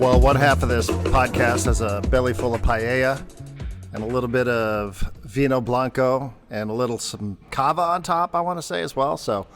Well, one half of this podcast has a belly full of paella and a little bit of vino blanco and a little some cava on top, I want to say as well. So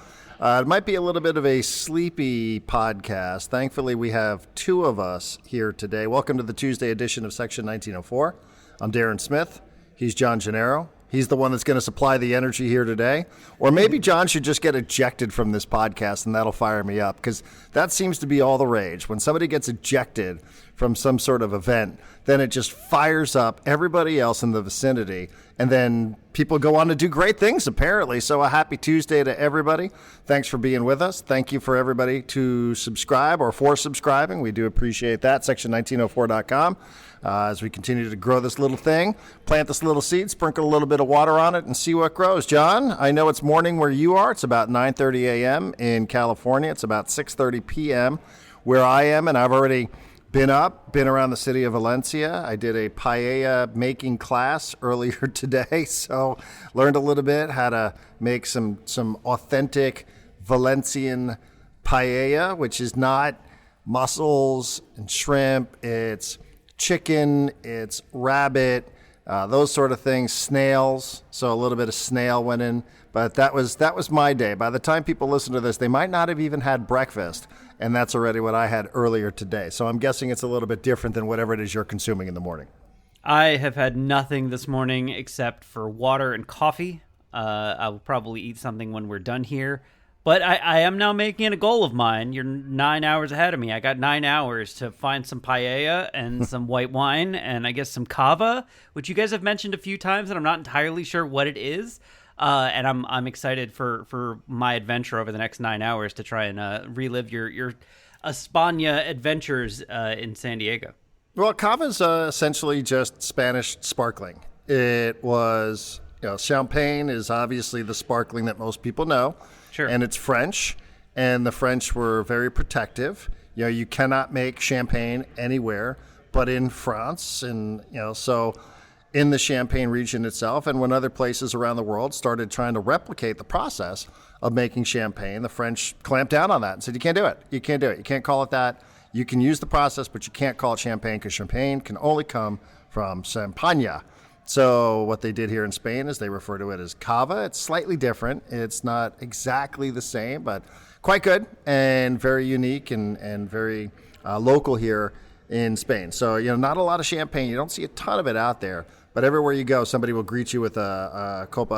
it might be a little bit of a sleepy podcast. Thankfully, we have two of us here today. Welcome to the Tuesday edition of Section 1904. I'm Darren Smith. He's John Gennaro. He's the one that's going to supply the energy here today. Or maybe John should just get ejected from this podcast, and that'll fire me up, because that seems to be all the rage. When somebody gets ejected from some sort of event, then it just fires up everybody else in the vicinity, and then people go on to do great things, apparently. So a happy Tuesday to everybody. Thanks for being with us. Thank you for everybody to subscribe or for subscribing. We do appreciate that. Section1904.com. As we continue to grow this little thing, plant this little seed, sprinkle a little bit of water on it, and see what grows. John, I know it's morning where you are. It's about 9:30 a.m. in California. It's about 6:30 p.m. where I am, and I've already been around the city of Valencia. I did a paella making class earlier today, so learned a little bit how to make some authentic Valencian paella, which is not mussels and shrimp. It's chicken, it's rabbit, those sort of things, snails. So a little bit of snail went in, but that was my day. By the time people listen to this, they might not have even had breakfast, and that's already what I had earlier today. So I'm guessing it's a little bit different than whatever it is you're consuming in the morning. I have had nothing this morning except for water and coffee. I will probably eat something when we're done here. But I am now making it a goal of mine. You're 9 hours ahead of me. I got 9 hours to find some paella and some white wine and I guess some cava, which you guys have mentioned a few times, and I'm not entirely sure what it is. And I'm excited for my adventure over the next 9 hours to try and relive your España adventures in San Diego. Well, cava is essentially just Spanish sparkling. It was, champagne is obviously the sparkling that most people know. Sure. And it's French, and the French were very protective. You cannot make champagne anywhere but in France, and so in the Champagne region itself. And when other places around the world started trying to replicate the process of making champagne, the French clamped down on that and said, you can't do it. You can't do it. You can't call it that. You can use the process, but you can't call it champagne, because champagne can only come from Champagne. So what they did here in Spain is they refer to it as cava. It's slightly different. It's not exactly the same, but quite good and very unique and very local here in Spain. So, not a lot of champagne. You don't see a ton of it out there, but everywhere you go, somebody will greet you with a cup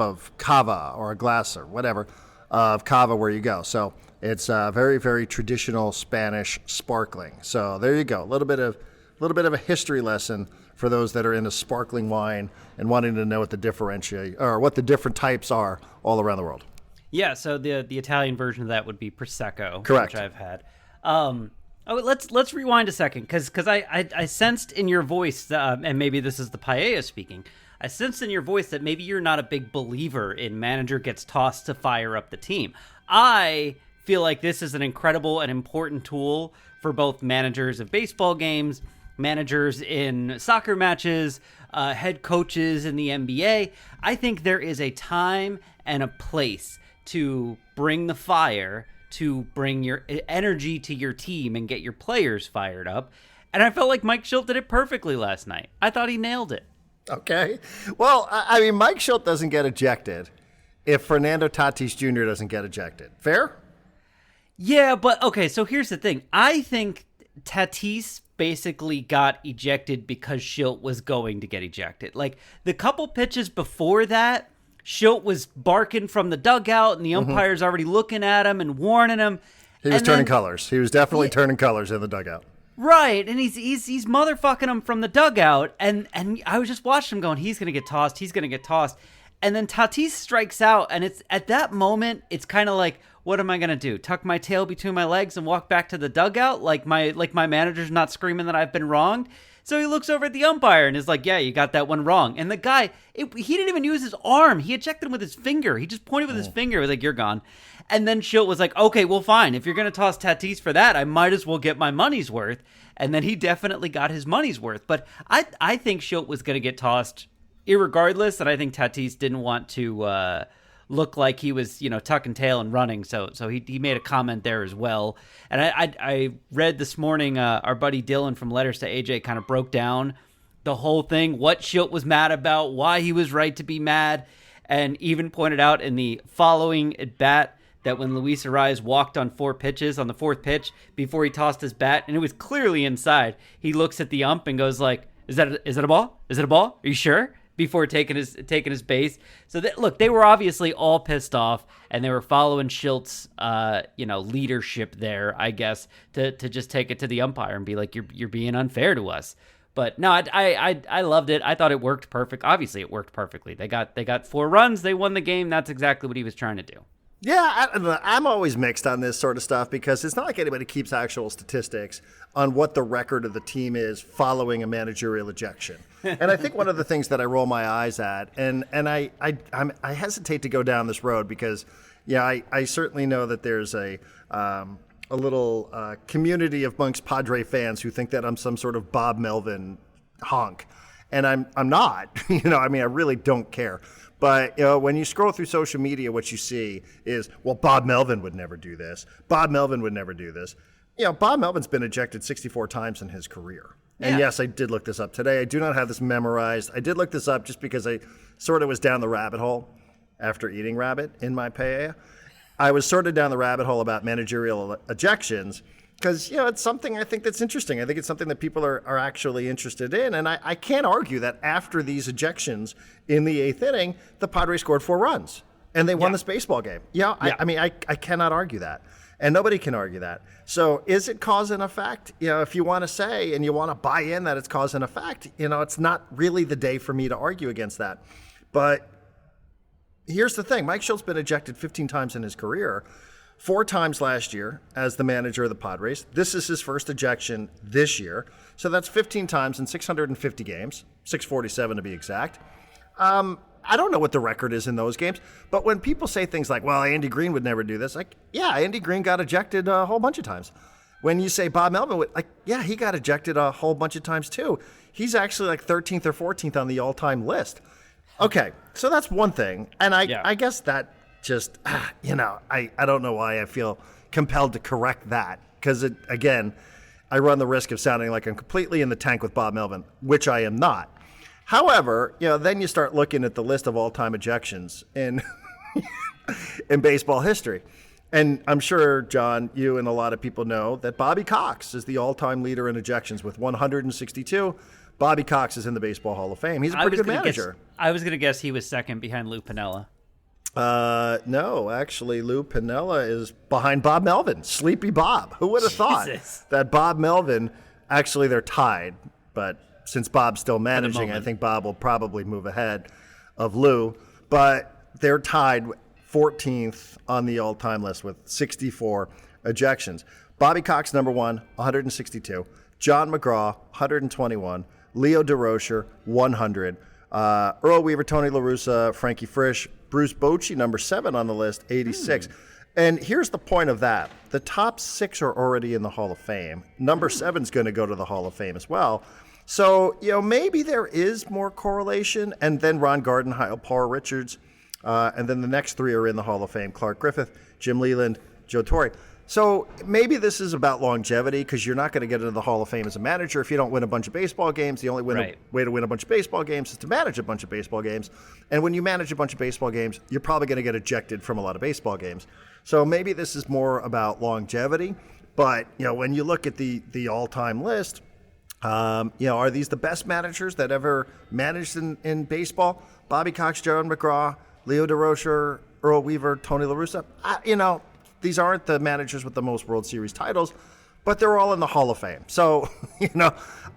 of cava or a glass or whatever of cava where you go. So it's very, very traditional Spanish sparkling. So there you go. A little bit of a history lesson for those that are into sparkling wine and wanting to know what the different types are all around the world. Yeah, so the Italian version of that would be Prosecco, correct, which I've had. Let's rewind a second, because I sensed in your voice, and maybe this is the paella speaking, I sensed in your voice that maybe you're not a big believer in manager gets tossed to fire up the team. I feel like this is an incredible and important tool for both managers of baseball games, managers in soccer matches, head coaches in the NBA. I think there is a time and a place to bring the fire, to bring your energy to your team and get your players fired up. And I felt like Mike Shildt did it perfectly last night. I thought he nailed it. Okay. Well, I mean, Mike Shildt doesn't get ejected if Fernando Tatis Jr. doesn't get ejected. Fair? Yeah, but okay, so here's the thing. I think Tatis basically got ejected because Shildt was going to get ejected. Like, the couple pitches before that, Shildt was barking from the dugout, and the umpire's already looking at him and warning him. He was turning colors. He was definitely turning colors in the dugout. Right, and he's motherfucking him from the dugout, and I was just watching him going, he's going to get tossed, he's going to get tossed. And then Tatis strikes out, and it's at that moment, it's kind of like, what am I going to do? Tuck my tail between my legs and walk back to the dugout like my manager's not screaming that I've been wronged? So he looks over at the umpire and is like, yeah, you got that one wrong. And the guy, he didn't even use his arm. He ejected him with his finger. He just pointed with his finger. He was like, you're gone. And then Shildt was like, okay, well, fine. If you're going to toss Tatis for that, I might as well get my money's worth. And then he definitely got his money's worth. But I think Shildt was going to get tossed irregardless. And I think Tatis didn't want to look like he was, tucking tail and running. So he made a comment there as well. And I read this morning, our buddy Dylan from Letters to AJ kind of broke down the whole thing, what Shildt was mad about, why he was right to be mad, and even pointed out in the following at bat that when Luis Ariz walked on 4 pitches on the 4th pitch before he tossed his bat, and it was clearly inside, he looks at the ump and goes like, is that a ball? Is it a ball? Are you sure? Before taking his base. So look, they were obviously all pissed off, and they were following Shilt's leadership there, I guess, to just take it to the umpire and be like, you're being unfair to us. But no, I loved it. I thought it worked perfect. Obviously, it worked perfectly. They got 4 runs. They won the game. That's exactly what he was trying to do. Yeah, I'm always mixed on this sort of stuff because it's not like anybody keeps actual statistics on what the record of the team is following a managerial ejection. And I think one of the things that I roll my eyes at, and I hesitate to go down this road because, I certainly know that there's a little community amongst Padre fans who think that I'm some sort of Bob Melvin honk, and I'm not. I really don't care. But when you scroll through social media, what you see is, well, Bob Melvin would never do this. Bob Melvin would never do this. Bob Melvin's been ejected 64 times in his career. And yes, I did look this up today. I do not have this memorized. I did look this up just because I sort of was down the rabbit hole after eating rabbit in my paella. I was sort of down the rabbit hole about managerial ejections because, it's something I think that's interesting. I think it's something that people are actually interested in. And I can't argue that after these ejections in the 8th inning, the Padres scored 4 runs and they won this baseball game. I cannot argue that. And nobody can argue that. So is it cause and effect? If you want to say and you want to buy in that it's cause and effect, it's not really the day for me to argue against that. But here's the thing. Mike Shildt's been ejected 15 times in his career. 4 times last year as the manager of the Padres. This is his first ejection this year. So that's 15 times in 650 games, 647 to be exact. I don't know what the record is in those games, but when people say things like, well, Andy Green would never do this, Andy Green got ejected a whole bunch of times. When you say Bob Melvin would, he got ejected a whole bunch of times too. He's actually 13th or 14th on the all-time list. Okay, so that's one thing. And I guess that just, I don't know why I feel compelled to correct that because, again, I run the risk of sounding like I'm completely in the tank with Bob Melvin, which I am not. However, then you start looking at the list of all-time ejections in in baseball history. And I'm sure, John, you and a lot of people know that Bobby Cox is the all-time leader in ejections with 162. Bobby Cox is in the Baseball Hall of Fame. He's a pretty good manager. I was going to guess he was second behind Lou Piniella. No, actually, Lou Piniella is behind Bob Melvin. Sleepy Bob. Who would have thought that Bob Melvin, actually, they're tied. But since Bob's still managing, I think Bob will probably move ahead of Lou. But they're tied 14th on the all-time list with 64 ejections. Bobby Cox, number 1, 162. John McGraw, 121. Leo DeRocher, 100. Earl Weaver, Tony La Russa, Frankie Frisch, Bruce Bochy, number 7 on the list, 86. And here's the point of that. The top 6 are already in the Hall of Fame. Number 7 is going to go to the Hall of Fame as well. So, maybe there is more correlation. And then Ron Gardenhire, Paul Richards, and then the next 3 are in the Hall of Fame. Clark Griffith, Jim Leland, Joe Torre. So maybe this is about longevity because you're not going to get into the Hall of Fame as a manager if you don't win a bunch of baseball games. The only way to win a bunch of baseball games is to manage a bunch of baseball games. And when you manage a bunch of baseball games, you're probably going to get ejected from a lot of baseball games. So maybe this is more about longevity. But, when you look at the all-time list, are these the best managers that ever managed in baseball? Bobby Cox, John McGraw, Leo DeRocher, Earl Weaver, Tony La Russa. These aren't the managers with the most World Series titles, but they're all in the Hall of Fame. So,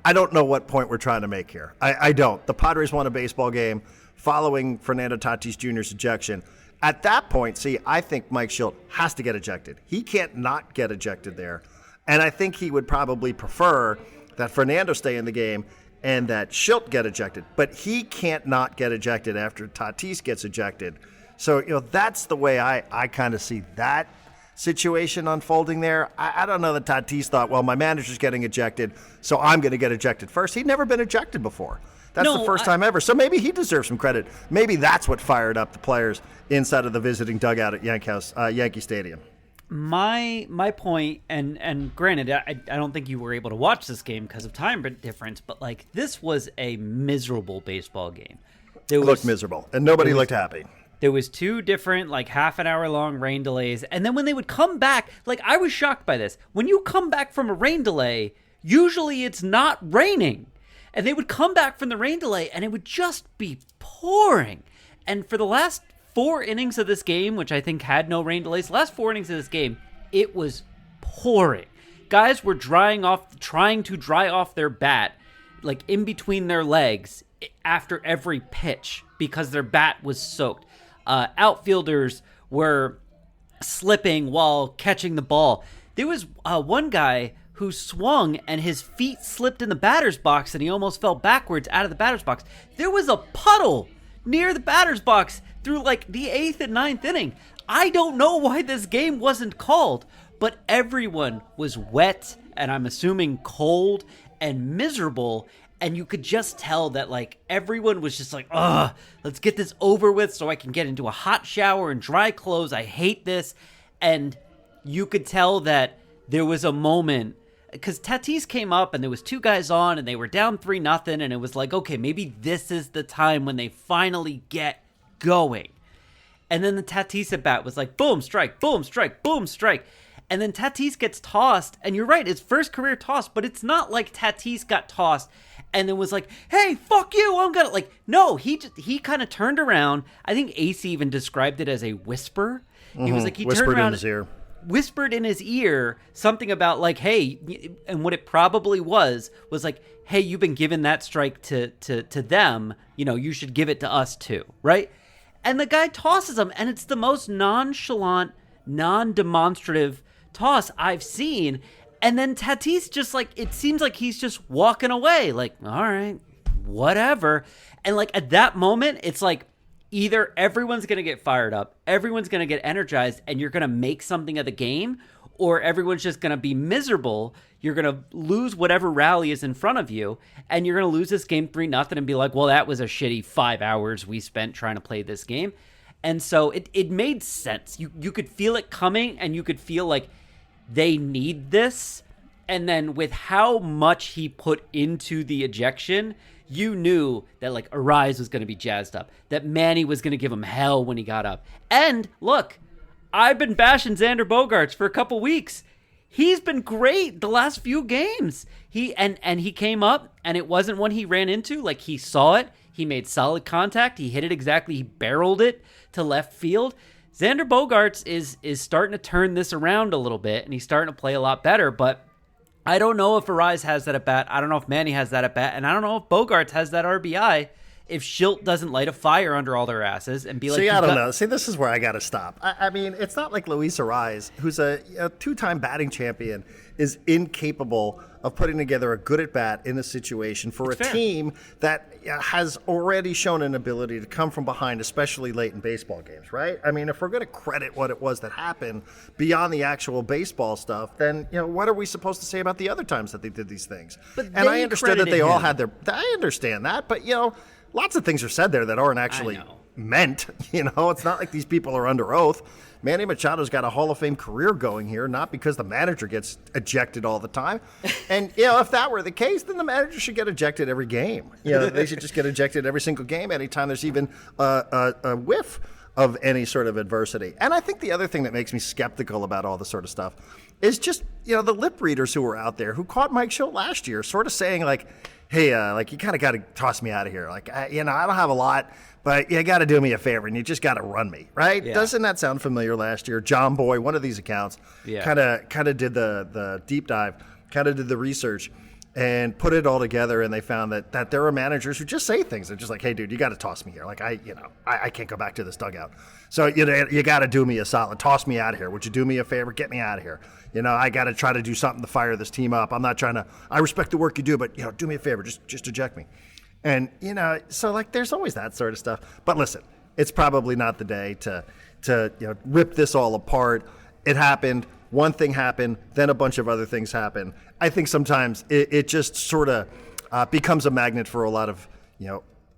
I don't know what point we're trying to make here. I don't. The Padres won a baseball game following Fernando Tatis Jr.'s ejection. At that point, I think Mike Shildt has to get ejected. He can't not get ejected there. And I think he would probably prefer that Fernando stay in the game and that Shildt get ejected. But he can't not get ejected after Tatis gets ejected. So, that's the way I kind of see that situation unfolding there. I don't know that Tatis thought, well, my manager's getting ejected, so I'm going to get ejected first. He'd never been ejected before. That's the first time ever. So maybe he deserves some credit. Maybe that's what fired up the players inside of the visiting dugout at Yankee Stadium. My point, and granted, I don't think you were able to watch this game because of time difference, but like this was a miserable baseball game. It looked miserable, and nobody looked happy. There was 2 different, like, half-an-hour-long rain delays. And then when they would come back, like, I was shocked by this. When you come back from a rain delay, usually it's not raining. And they would come back from the rain delay, and it would just be pouring. And for the last 4 innings of this game, which I think had no rain delays, the last 4 innings of this game, it was pouring. Guys were trying to dry off their bat, like, in between their legs after every pitch because their bat was soaked. Outfielders were slipping while catching the ball. There was one guy who swung and his feet slipped in the batter's box and he almost fell backwards out of the batter's box. There was a puddle near the batter's box through like the 8th and 9th inning. I don't know why this game wasn't called, but everyone was wet and I'm assuming cold and miserable. And you could just tell that, like, everyone was just like, ugh, let's get this over with so I can get into a hot shower and dry clothes. I hate this. And you could tell that there was a moment, because Tatis came up and there was 2 guys on and they were down 3-0. And it was like, okay, maybe this is the time when they finally get going. And then the Tatis at bat was like, boom, strike, boom, strike, boom, strike. And then Tatis gets tossed. And you're right, his first career toss, but it's not like Tatis got tossed and then was like, hey, fuck you, I'm gonna, like, no, he kind of turned around. I think AC even described it as a whisper. He was like, he whispered turned around in his ear. Whispered in his ear something about like, hey, and what it probably was like, hey, you've been giving that strike to them, you know, you should give it to us too, right? And the guy tosses him, and it's the most nonchalant, non-demonstrative toss I've seen. And then Tatis just like, it seems like he's just walking away, like, all right, whatever. And like at that moment, it's like either everyone's going to get fired up, everyone's going to get energized, and you're going to make something of the game, or everyone's just going to be miserable. You're going to lose whatever rally is in front of you, and you're going to lose this game 3-0 and be like, well, that was a shitty 5 hours we spent trying to play this game. And so it made sense. You could feel it coming, and you could feel like they need this. And then with how much he put into the ejection, you knew that like Arise was going to be jazzed up, that Manny was going to give him hell when he got up. And look, I've been bashing Xander Bogaerts for a couple weeks. He's been great the last few games. He came up, and it wasn't one he ran into. Like, he saw it. He made solid contact. He hit it exactly. He barreled it to left field. Xander Bogaerts is starting to turn this around a little bit, and he's starting to play a lot better. But I don't know if Arise has that at bat. I don't know if Manny has that at bat. And I don't know if Bogaerts has that RBI if Shildt doesn't light a fire under all their asses and be like... See, I don't know. See, this is where I got to stop. I mean, it's not like Luis Arise, who's a 2-time batting champion, is incapable of putting together a good at-bat in a situation for It's a fair. team that has already shown an ability to come from behind, especially late in baseball games, right? I mean, if we're going to credit what it was that happened beyond the actual baseball stuff, then, what are we supposed to say about the other times that they did these things? But and I they understood that they credited all him. had their... I understand that, but, lots of things are said there that aren't actually meant. It's not like these people are under oath. Manny Machado's got a Hall of Fame career going here, not because the manager gets ejected all the time. And, if that were the case, then the manager should get ejected every game. They should just get ejected every single game anytime there's even a whiff of any sort of adversity. And I think the other thing that makes me skeptical about all this sort of stuff is just, the lip readers who were out there who caught Mike Shildt last year sort of saying, like, hey, you kind of got to toss me out of here. Like, I don't have a lot, but you got to do me a favor, and you just got to run me, right? Yeah. Doesn't that sound familiar last year? John Boy, one of these accounts, kind of did the deep dive, kind of did the research, and put it all together, and they found that there are managers who just say things. They're just like, hey, dude, you got to toss me here. Like, I can't go back to this dugout. So, you got to do me a solid. Toss me out of here. Would you do me a favor? Get me out of here. I got to try to do something to fire this team up. I'm not trying to – I respect the work you do, but, do me a favor. Just eject me. And, so, like, there's always that sort of stuff. But listen, it's probably not the day to rip this all apart. It happened. One thing happened. Then a bunch of other things happened. I think sometimes it just sort of becomes a magnet for a lot of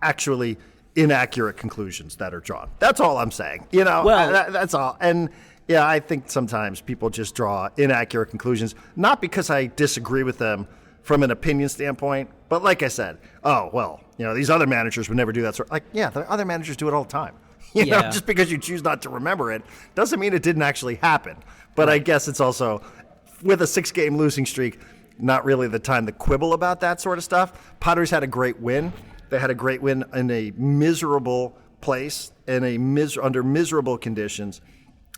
actually inaccurate conclusions that are drawn. That's all I'm saying. That's all. And yeah, I think sometimes people just draw inaccurate conclusions, not because I disagree with them from an opinion standpoint, but like I said, these other managers would never do that sort. Like, yeah, the other managers do it all the time. Just because you choose not to remember it doesn't mean it didn't actually happen. But I guess it's also, with a 6-game losing streak, not really the time to quibble about that sort of stuff. Padres had a great win. They had a great win in a miserable place, under miserable conditions.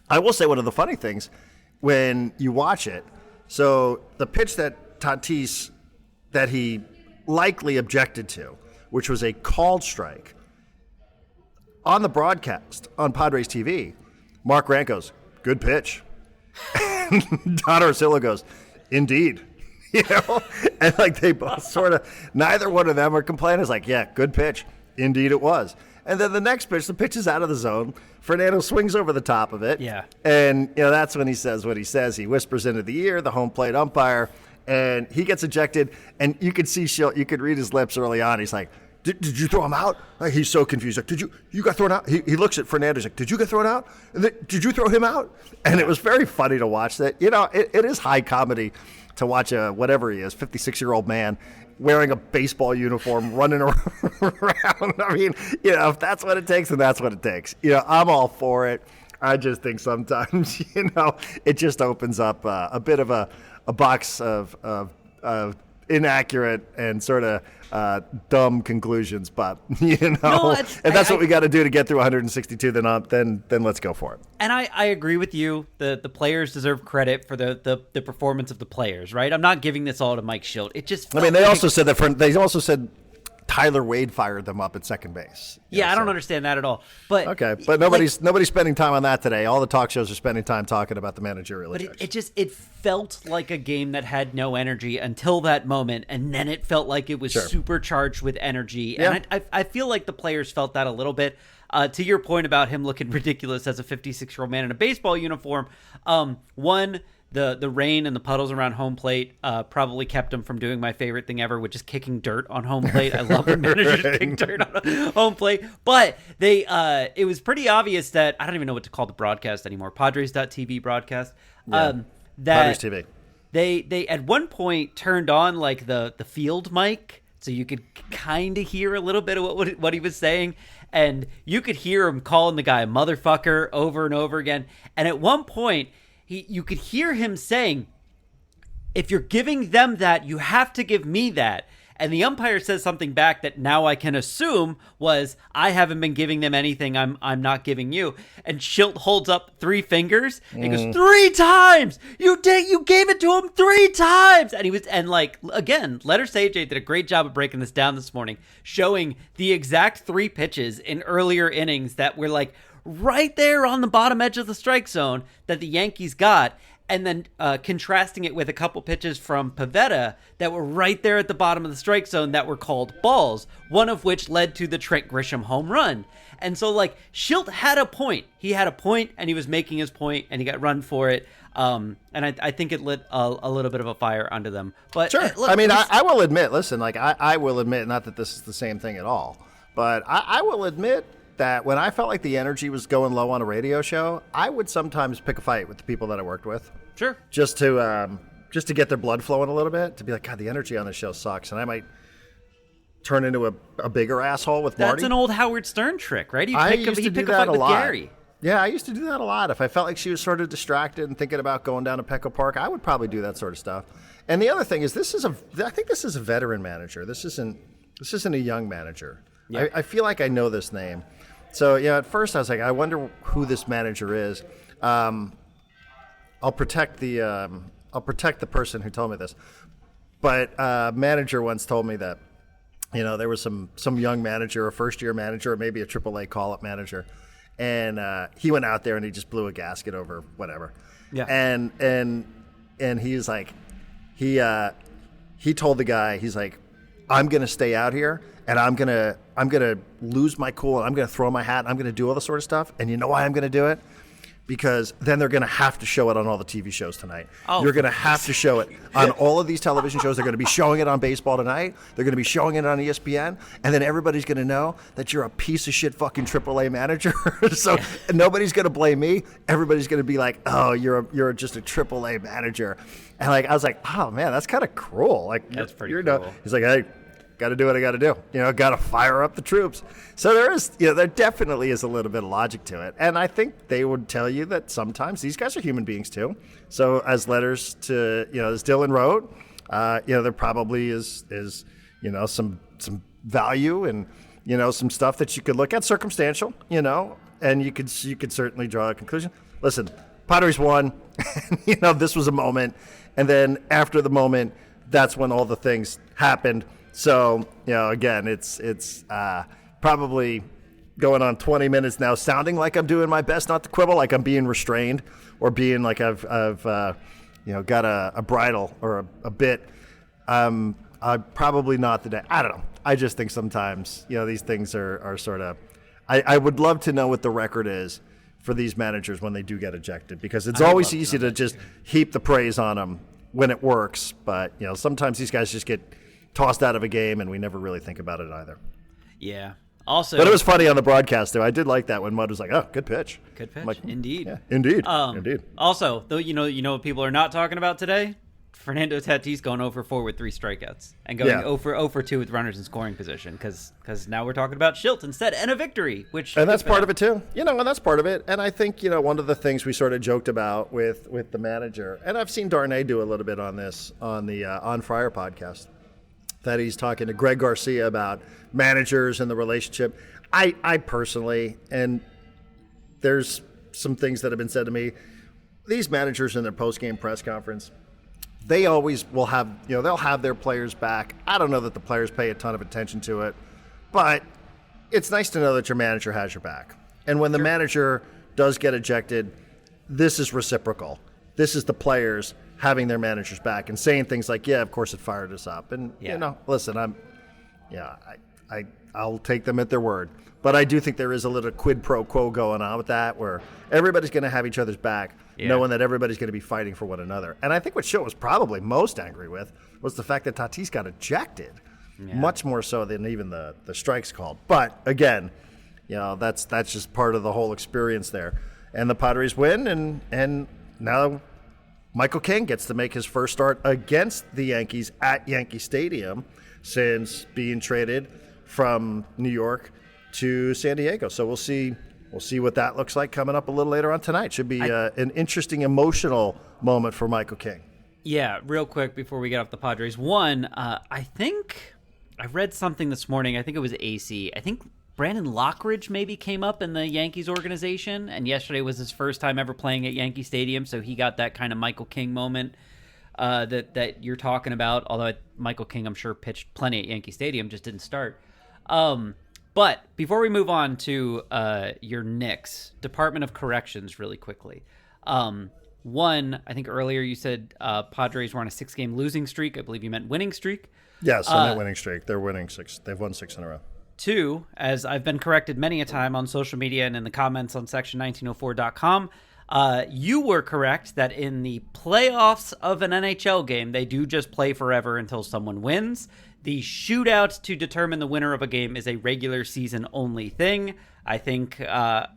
I will say one of the funny things when you watch it, so the pitch that Tatis, that he likely objected to, which was a called strike, on the broadcast on Padres TV, Mark Grant goes, "Good pitch." And Don Orsillo goes, "Indeed." And like they both sort of, neither one of them are complaining. It's like, yeah, good pitch. Indeed it was. And then the next pitch, the pitch is out of the zone. Fernando swings over the top of it. Yeah. And that's when he says what he says. He whispers into the ear, the home plate umpire, and he gets ejected. And you could see Shildt, you could read his lips early on. He's like, Did you throw him out? Like, he's so confused. Like, you got thrown out? He looks at Fernandez like, did you get thrown out? Did you throw him out? And it was very funny to watch that. It is high comedy to watch whatever he is, 56-year-old man wearing a baseball uniform, running around. I mean, if that's what it takes, then that's what it takes. I'm all for it. I just think sometimes, it just opens up a bit of a box of inaccurate and sort of dumb conclusions, but and that's what we got to do to get through 162. Then let's go for it. And I agree with you. The players deserve credit for the performance of the players, right? I'm not giving this all to Mike Shildt. It just they also said Tyler Wade fired them up at second base. Yeah, I don't understand that at all. But okay, but nobody's spending time on that today. All the talk shows are spending time talking about the managerial. But it felt like a game that had no energy until that moment, and then it felt like it was supercharged with energy. Yeah. And I feel like the players felt that a little bit. To your point about him looking ridiculous as a 56-year-old man in a baseball uniform, The rain and the puddles around home plate probably kept him from doing my favorite thing ever, which is kicking dirt on home plate. I love when managers kick dirt on home plate. But it was pretty obvious that, I don't even know what to call the broadcast anymore, Padres.tv broadcast. Yeah. Padres TV. They at one point turned on like the field mic, so you could kind of hear a little bit of what he was saying. And you could hear him calling the guy motherfucker over and over again. And at one point, you could hear him saying, if you're giving them that, you have to give me that. And the umpire says something back that now I can assume was, I haven't been giving them anything. I'm not giving you. And Shildt holds up 3 fingers and he goes, 3 times! You gave it to him 3 times! And again, Letter Sage did a great job of breaking this down this morning, showing the exact 3 pitches in earlier innings that were like right there on the bottom edge of the strike zone that the Yankees got, and then contrasting it with a couple pitches from Pivetta that were right there at the bottom of the strike zone that were called balls, one of which led to the Trent Grisham home run. And so, Shildt had a point. He had a point, and he was making his point, and he got run for it. And I think it lit a little bit of a fire under them. But sure. I will admit, listen, I will admit, not that this is the same thing at all, but I will admit that when I felt like the energy was going low on a radio show, I would sometimes pick a fight with the people that I worked with. Sure. Just to get their blood flowing a little bit, to be like, God, the energy on this show sucks. And I might turn into a bigger asshole with Marty. That's an old Howard Stern trick, right? I used to do that a lot. Gary. Yeah, I used to do that a lot. If I felt like she was sort of distracted and thinking about going down to Petco Park, I would probably do that sort of stuff. And the other thing is, I think this is a veteran manager. This isn't a young manager. Yeah. I feel like I know this name. So, at first I was like, I wonder who this manager is. I'll protect the person who told me this. But manager once told me that, there was some young manager, a first-year manager, or maybe a AAA call-up manager, and he went out there and he just blew a gasket over whatever. Yeah. And he's like, he told the guy, he's like, I'm gonna stay out here and I'm gonna lose my cool and I'm gonna throw my hat and I'm gonna do all this sort of stuff. And you know why I'm gonna do it? because then they're going to have to show it on all the TV shows tonight. Oh, You're going to have to show it on all of these television shows. They're going to be showing it on baseball tonight. They're going to be showing it on ESPN. And then everybody's going to know that you're a piece of shit fucking AAA manager. So nobody's going to blame me. Everybody's going to be like, oh, you're just a AAA manager. And like I was like, oh, man, that's kind of cruel. Like, that's pretty cool. He's like, hey, got to do what I got to do. Got to fire up the troops. So there definitely is a little bit of logic to it. And I think they would tell you that sometimes these guys are human beings too. So as letters to, as Dylan wrote, there probably is some value and, some stuff that you could look at, circumstantial, and you could certainly draw a conclusion. Listen, Padres won. This was a moment. And then after the moment, that's when all the things happened. So, again, it's probably going on 20 minutes now, sounding like I'm doing my best not to quibble, like I'm being restrained or being like I've got a bridle or a bit. I'm probably not today. I don't know. I just think sometimes, these things are sort of – I would love to know what the record is for these managers when they do get ejected, because it's always easy to just heap the praise on them when it works. But, sometimes these guys just get tossed out of a game and we never really think about it either. Yeah. Also, but it was funny on the broadcast, too. I did like that when Mudd was like, oh, good pitch. Good pitch. Like, Indeed. Yeah, indeed. Indeed. Also, though, what people are not talking about today? Fernando Tatis going 0-4 with 3 strikeouts and going 0-2 with runners in scoring position, because now we're talking about Shildt instead, and a victory, and that's part of it too. And that's part of it. And I think one of the things we sort of joked about with the manager, and I've seen Darren do a little bit on this on the On Fryer podcast, that he's talking to Greg Garcia about managers and the relationship. I personally, and there's some things that have been said to me, these managers in their post-game press conference, they always will have, they'll have their players back. I don't know that the players pay a ton of attention to it, but it's nice to know that your manager has your back. And when the manager does get ejected, this is reciprocal. This is the players having their managers back and saying things like, yeah, of course it fired us up. And, listen, I'll take them at their word. But I do think there is a little quid pro quo going on with that, where everybody's going to have each other's back, knowing that everybody's going to be fighting for one another. And I think what Shildt was probably most angry with was the fact that Tatis got ejected, much more so than even the strikes called. But again, that's just part of the whole experience there. And the Padres win, and now Michael King gets to make his first start against the Yankees at Yankee Stadium since being traded from New York to San Diego. So we'll see what that looks like coming up a little later on tonight. Should be an interesting emotional moment for Michael King. Yeah, real quick before we get off the Padres. One, I think I read something this morning. I think it was AC. I think Brandon Lockridge maybe came up in the Yankees organization, and yesterday was his first time ever playing at Yankee Stadium, so he got that kind of Michael King moment that you're talking about, although Michael King, I'm sure, pitched plenty at Yankee Stadium, just didn't start. But before we move on to your Knicks, Department of Corrections, really quickly. One, I think earlier you said Padres were on a 6-game losing streak. I believe you meant winning streak. Yes, on that winning streak. They're winning 6. They've won 6 in a row. 2, as I've been corrected many a time on social media and in the comments on section1904.com, you were correct that in the playoffs of an NHL game, they do just play forever until someone wins. The shootout to determine the winner of a game is a regular season only thing. I think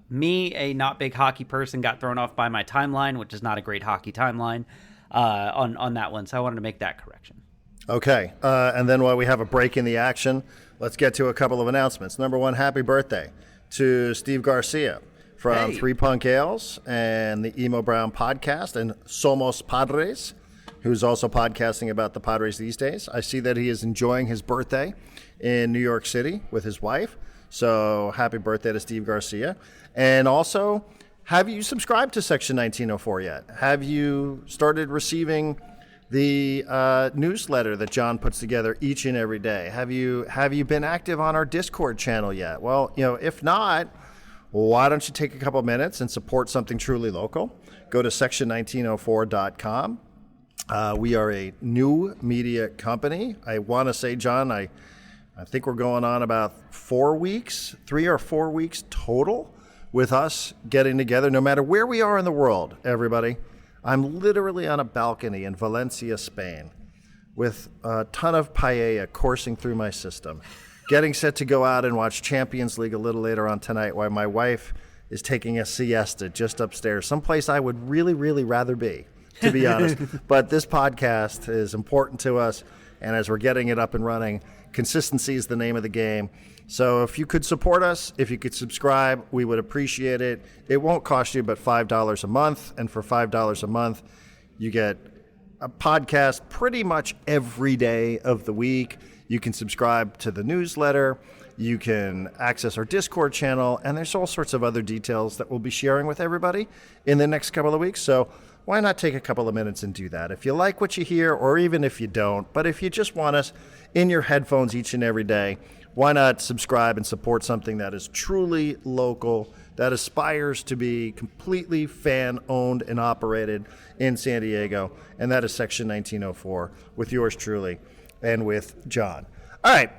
me, a not big hockey person, got thrown off by my timeline, which is not a great hockey timeline, on that one. So I wanted to make that correction. Okay. And then while we have a break in the action, let's get to a couple of announcements. Number one, happy birthday to Steve Garcia from Three Punk Ales and the Emo Brown podcast and Somos Padres, who's also podcasting about the Padres these days. I see that he is enjoying his birthday in New York City with his wife. So happy birthday to Steve Garcia. And also, have you subscribed to Section 1904 yet? Have you started receiving the newsletter that John puts together each and every day? Have you been active on our Discord channel yet? Well, if not, why don't you take a couple minutes and support something truly local? Go to section1904.com. We are a new media company. I want to say, John, I think we're going on about 4 weeks, 3 or 4 weeks total with us getting together, no matter where we are in the world, everybody. I'm literally on a balcony in Valencia, Spain, with a ton of paella coursing through my system, getting set to go out and watch Champions League a little later on tonight while my wife is taking a siesta just upstairs, someplace I would really, really rather be, to be honest. But this podcast is important to us, and as we're getting it up and running, consistency is the name of the game. So if you could support us, if you could subscribe, we would appreciate it. It won't cost you but $5 a month, and for $5 a month, you get a podcast pretty much every day of the week. You can subscribe to the newsletter. You can access our Discord channel, and there's all sorts of other details that we'll be sharing with everybody in the next couple of weeks. So why not take a couple of minutes and do that? If you like what you hear, or even if you don't, but if you just want us in your headphones each and every day, why not subscribe and support something that is truly local, that aspires to be completely fan-owned and operated in San Diego, and that is Section 1904 with yours truly and with John. All right.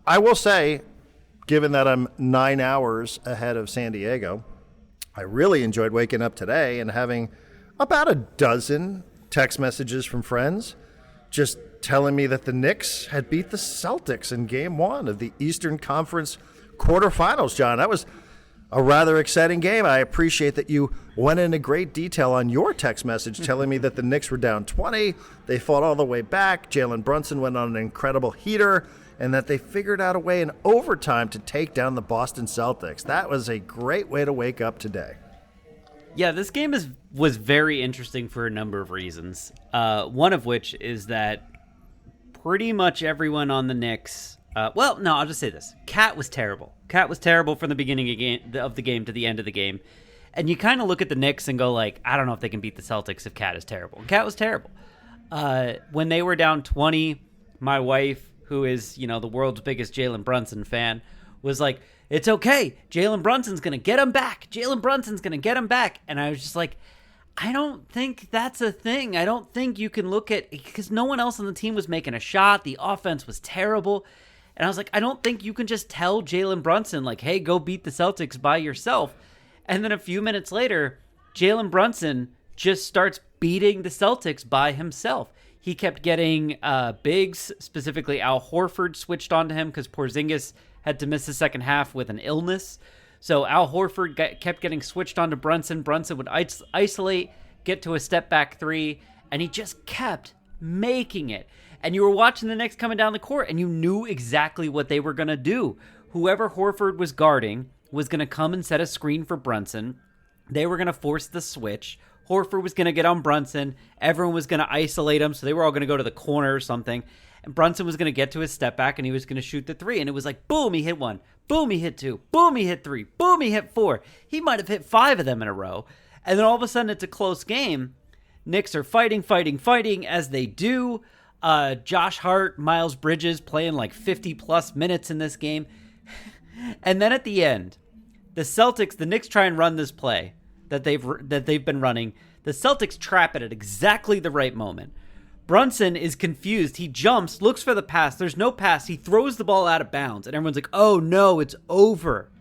I will say, given that I'm 9 hours ahead of San Diego, I really enjoyed waking up today and having about a dozen text messages from friends just telling me that the Knicks had beat the Celtics in Game 1 of the Eastern Conference quarterfinals, John. That was a rather exciting game. I appreciate that you went into great detail on your text message telling me that the Knicks were down 20. They fought all the way back. Jalen Brunson went on an incredible heater, and that they figured out a way in overtime to take down the Boston Celtics. That was a great way to wake up today. Yeah, this game was very interesting for a number of reasons. One of which is that pretty much everyone on the Knicks... I'll just say this. Cat was terrible. Cat was terrible from the beginning of the game to the end of the game. And you kind of look at the Knicks and go like, I don't know if they can beat the Celtics if Cat is terrible. Cat was terrible. When they were down 20, my wife, who is, the world's biggest Jalen Brunson fan, was like, it's okay. Jalen Brunson's going to get him back. Jalen Brunson's going to get him back. And I was just like, I don't think that's a thing. I don't think you can look at, because no one else on the team was making a shot. The offense was terrible. And I was like, I don't think you can just tell Jalen Brunson, like, hey, go beat the Celtics by yourself. And then a few minutes later, Jalen Brunson just starts beating the Celtics by himself. He kept getting bigs, specifically Al Horford switched onto him because Porzingis had to miss the second half with an illness. So Al Horford kept getting switched onto Brunson. Brunson would isolate, get to a step-back three, and he just kept making it. And you were watching the Knicks coming down the court, and you knew exactly what they were going to do. Whoever Horford was guarding was going to come and set a screen for Brunson. They were going to force the switch. Horford was going to get on Brunson. Everyone was going to isolate him, so they were all going to go to the corner or something. And Brunson was going to get to his step back, and he was going to shoot the three. And it was like, boom, he hit one. Boom, he hit two. Boom, he hit three. Boom, he hit four. He might have hit 5 of them in a row. And then all of a sudden, it's a close game. Knicks are fighting, as they do. Josh Hart, Miles Bridges playing like 50-plus minutes in this game. And then at the end, the Knicks try and run this play that they've been running. The Celtics trap it at exactly the right moment. Brunson is confused. He jumps, looks for the pass. There's no pass. He throws the ball out of bounds, and everyone's like, oh no, it's over.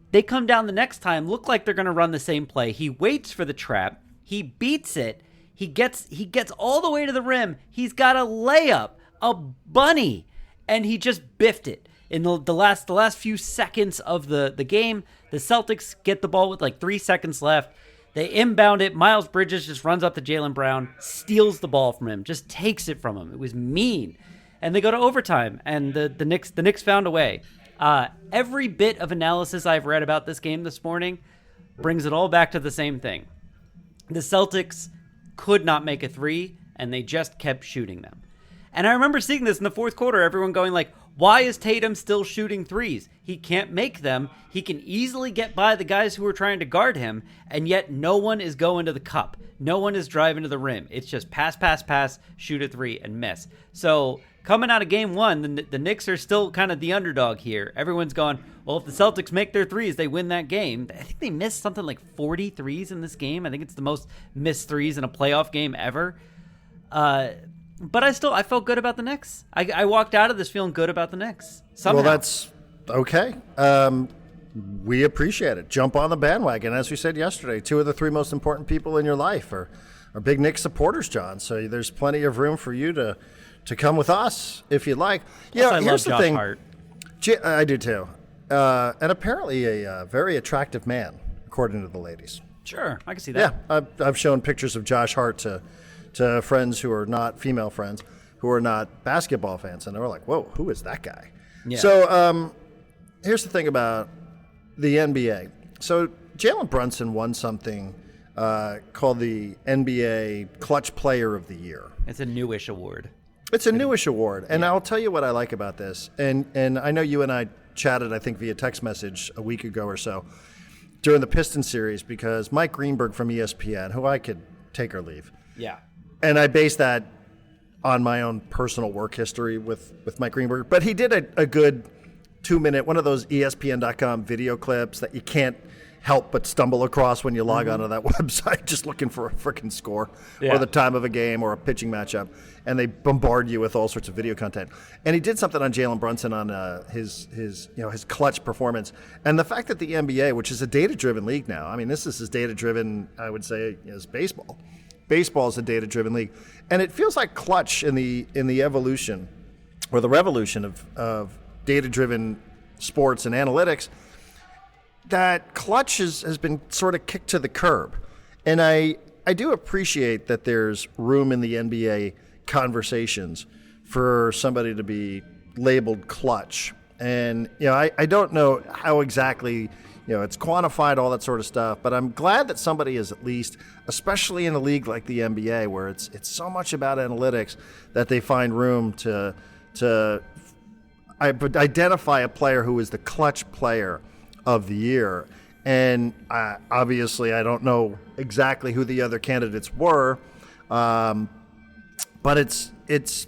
They come down the next time, look like they're going to run the same play. He waits for the trap. He beats it. He gets all the way to the rim. He's got a layup, a bunny, and he just biffed it. In the last few seconds of the game, the Celtics get the ball with like 3 seconds left. They inbound it. Miles Bridges just runs up to Jaylen Brown, steals the ball from him, just takes it from him. It was mean. And they go to overtime, and the Knicks found a way. Every bit of analysis I've read about this game this morning brings it all back to the same thing. The Celtics could not make a three, and they just kept shooting them. And I remember seeing this in the fourth quarter, everyone going like, why is Tatum still shooting threes? He can't make them. He can easily get by the guys who are trying to guard him, and yet no one is going to the cup. No one is driving to the rim. It's just pass, shoot a three, and miss. So coming out of game one, the Knicks are still kind of the underdog here. Everyone's going, well, if the Celtics make their threes, they win that game. I think they missed something like 40 threes in this game. I think it's the most missed threes in a playoff game ever. But I felt good about the Knicks. I walked out of this feeling good about the Knicks. Somehow. Well, that's okay. we appreciate it. Jump on the bandwagon. As we said yesterday, 2 of the 3 most important people in your life are big Knicks supporters, John. So there's plenty of room for you to come with us if you'd like. Yeah, I here's love the Josh thing. Hart. I do too. And apparently a very attractive man, according to the ladies. Sure, I can see that. Yeah, I've shown pictures of Josh Hart to friends who are not female friends, who are not basketball fans, and they were like, whoa, who is that guy? Yeah. So here's the thing about the NBA. So Jalen Brunson won something called the NBA Clutch Player of the Year. It's a newish award. It's a newish award, and I'll tell you what I like about this. And I know you and I chatted, I think, via text message a week ago or so during the Pistons series, because Mike Greenberg from ESPN, who I could take or leave. Yeah. And I based that on my own personal work history with Mike Greenberg. But he did a good 2-minute, one of those ESPN.com video clips that you can't help but stumble across when you log onto that website just looking for a freaking score or the time of a game or a pitching matchup. And they bombard you with all sorts of video content. And he did something on Jalen Brunson on his clutch performance. And the fact that the NBA, which is a data-driven league now, I mean, this is as data-driven, I would say, as baseball. Baseball is a data-driven league. And it feels like clutch in the evolution or the revolution of data-driven sports and analytics, that clutch has been sort of kicked to the curb. And I do appreciate that there's room in the NBA conversations for somebody to be labeled clutch. And, I don't know how exactly, it's quantified, all that sort of stuff, but I'm glad that somebody is at least, especially in a league like the NBA, where it's so much about analytics, that they find room to identify a player who is the clutch player of the year. And obviously I don't know exactly who the other candidates were, but it's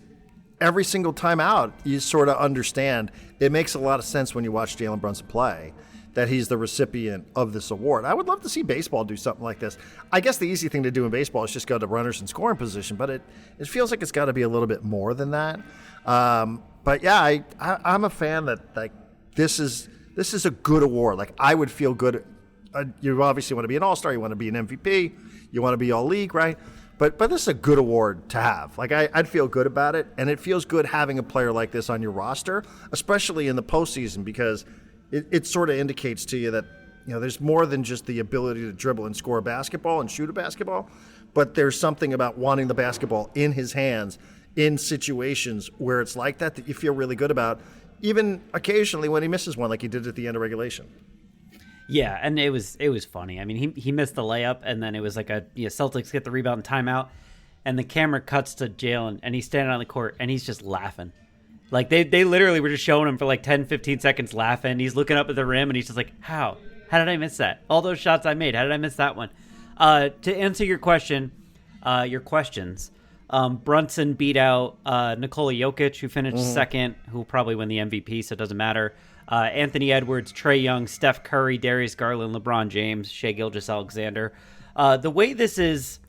every single time out you sort of understand. It makes a lot of sense when you watch Jalen Brunson play that he's the recipient of this award. I would love to see baseball do something like this. I guess the easy thing to do in baseball is just go to runners in scoring position, but it feels like it's got to be a little bit more than that. But yeah, I'm a fan that like this is a good award. Like, I would feel good. You obviously want to be an all-star. You want to be an MVP. You want to be all-league, right? But this is a good award to have. Like, I'd feel good about it, and it feels good having a player like this on your roster, especially in the postseason, because it sort of indicates to you that there's more than just the ability to dribble and score a basketball and shoot a basketball, but there's something about wanting the basketball in his hands in situations where it's like that you feel really good about, even occasionally when he misses one, like he did at the end of regulation. Yeah, and it was funny. I mean, he missed the layup, and then it was like Celtics get the rebound and timeout, and the camera cuts to Jalen, and he's standing on the court, and he's just laughing. Like, they literally were just showing him for like 10, 15 seconds laughing. He's looking up at the rim, and he's just like, how did I miss that? All those shots I made, how did I miss that one? To answer your questions, Brunson beat out Nikola Jokic, who finished second, who will probably win the MVP, so it doesn't matter. Anthony Edwards, Trae Young, Steph Curry, Darius Garland, LeBron James, Shai Gilgeous-Alexander. The way this is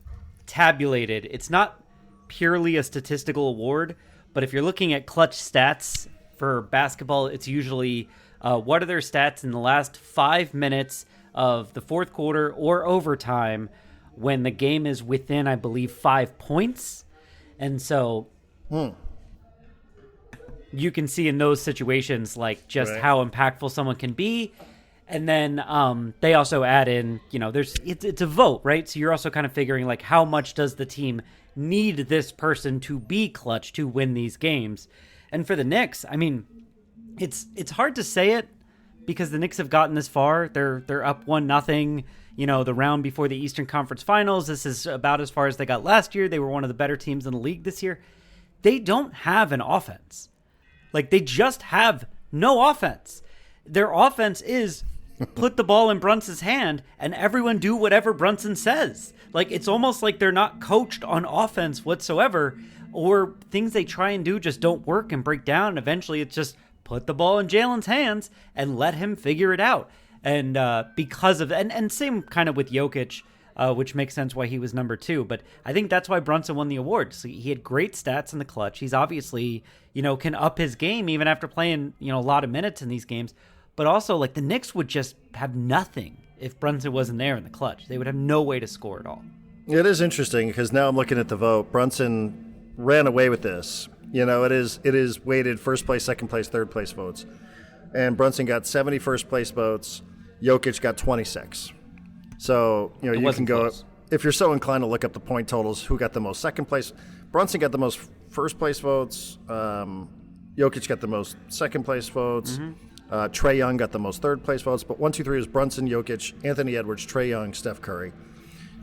tabulated, it's not purely a statistical award, but if you're looking at clutch stats for basketball, it's usually what are their stats in the last 5 minutes of the fourth quarter or overtime when the game is within, I believe, 5 points. And so you can see in those situations like just how impactful someone can be. And then they also add in, it's a vote, right? So you're also kind of figuring like how much does the team need this person to be clutch to win these games. And for the Knicks, I mean, it's hard to say it because the Knicks have gotten this far. They're up 1-0. The round before the Eastern Conference Finals. This is about as far as they got last year. They were one of the better teams in the league this year. They don't have an offense. Like, they just have no offense. Their offense is put the ball in Brunson's hand and everyone do whatever Brunson says. Like, it's almost like they're not coached on offense whatsoever, or things they try and do just don't work and break down. And eventually it's just put the ball in Jalen's hands and let him figure it out. And because of and same kind of with Jokic, which makes sense why he was number 2. But I think that's why Brunson won the award. So he had great stats in the clutch. He's obviously, can up his game even after playing, a lot of minutes in these games. but also like the Knicks would just have nothing if Brunson wasn't there in the clutch. They would have no way to score at all. It is interesting because now I'm looking at the vote. Brunson ran away with this. It is weighted first place, second place, third place votes. And Brunson got 70 first place votes. Jokic got 26. So, you can go, close. If you're so inclined to look up the point totals, who got the most second place. Brunson got the most first place votes. Jokic got the most second place votes. Trae Young got the most third place votes. But 1, 2, 3 was Brunson, Jokic, Anthony Edwards, Trae Young, Steph Curry.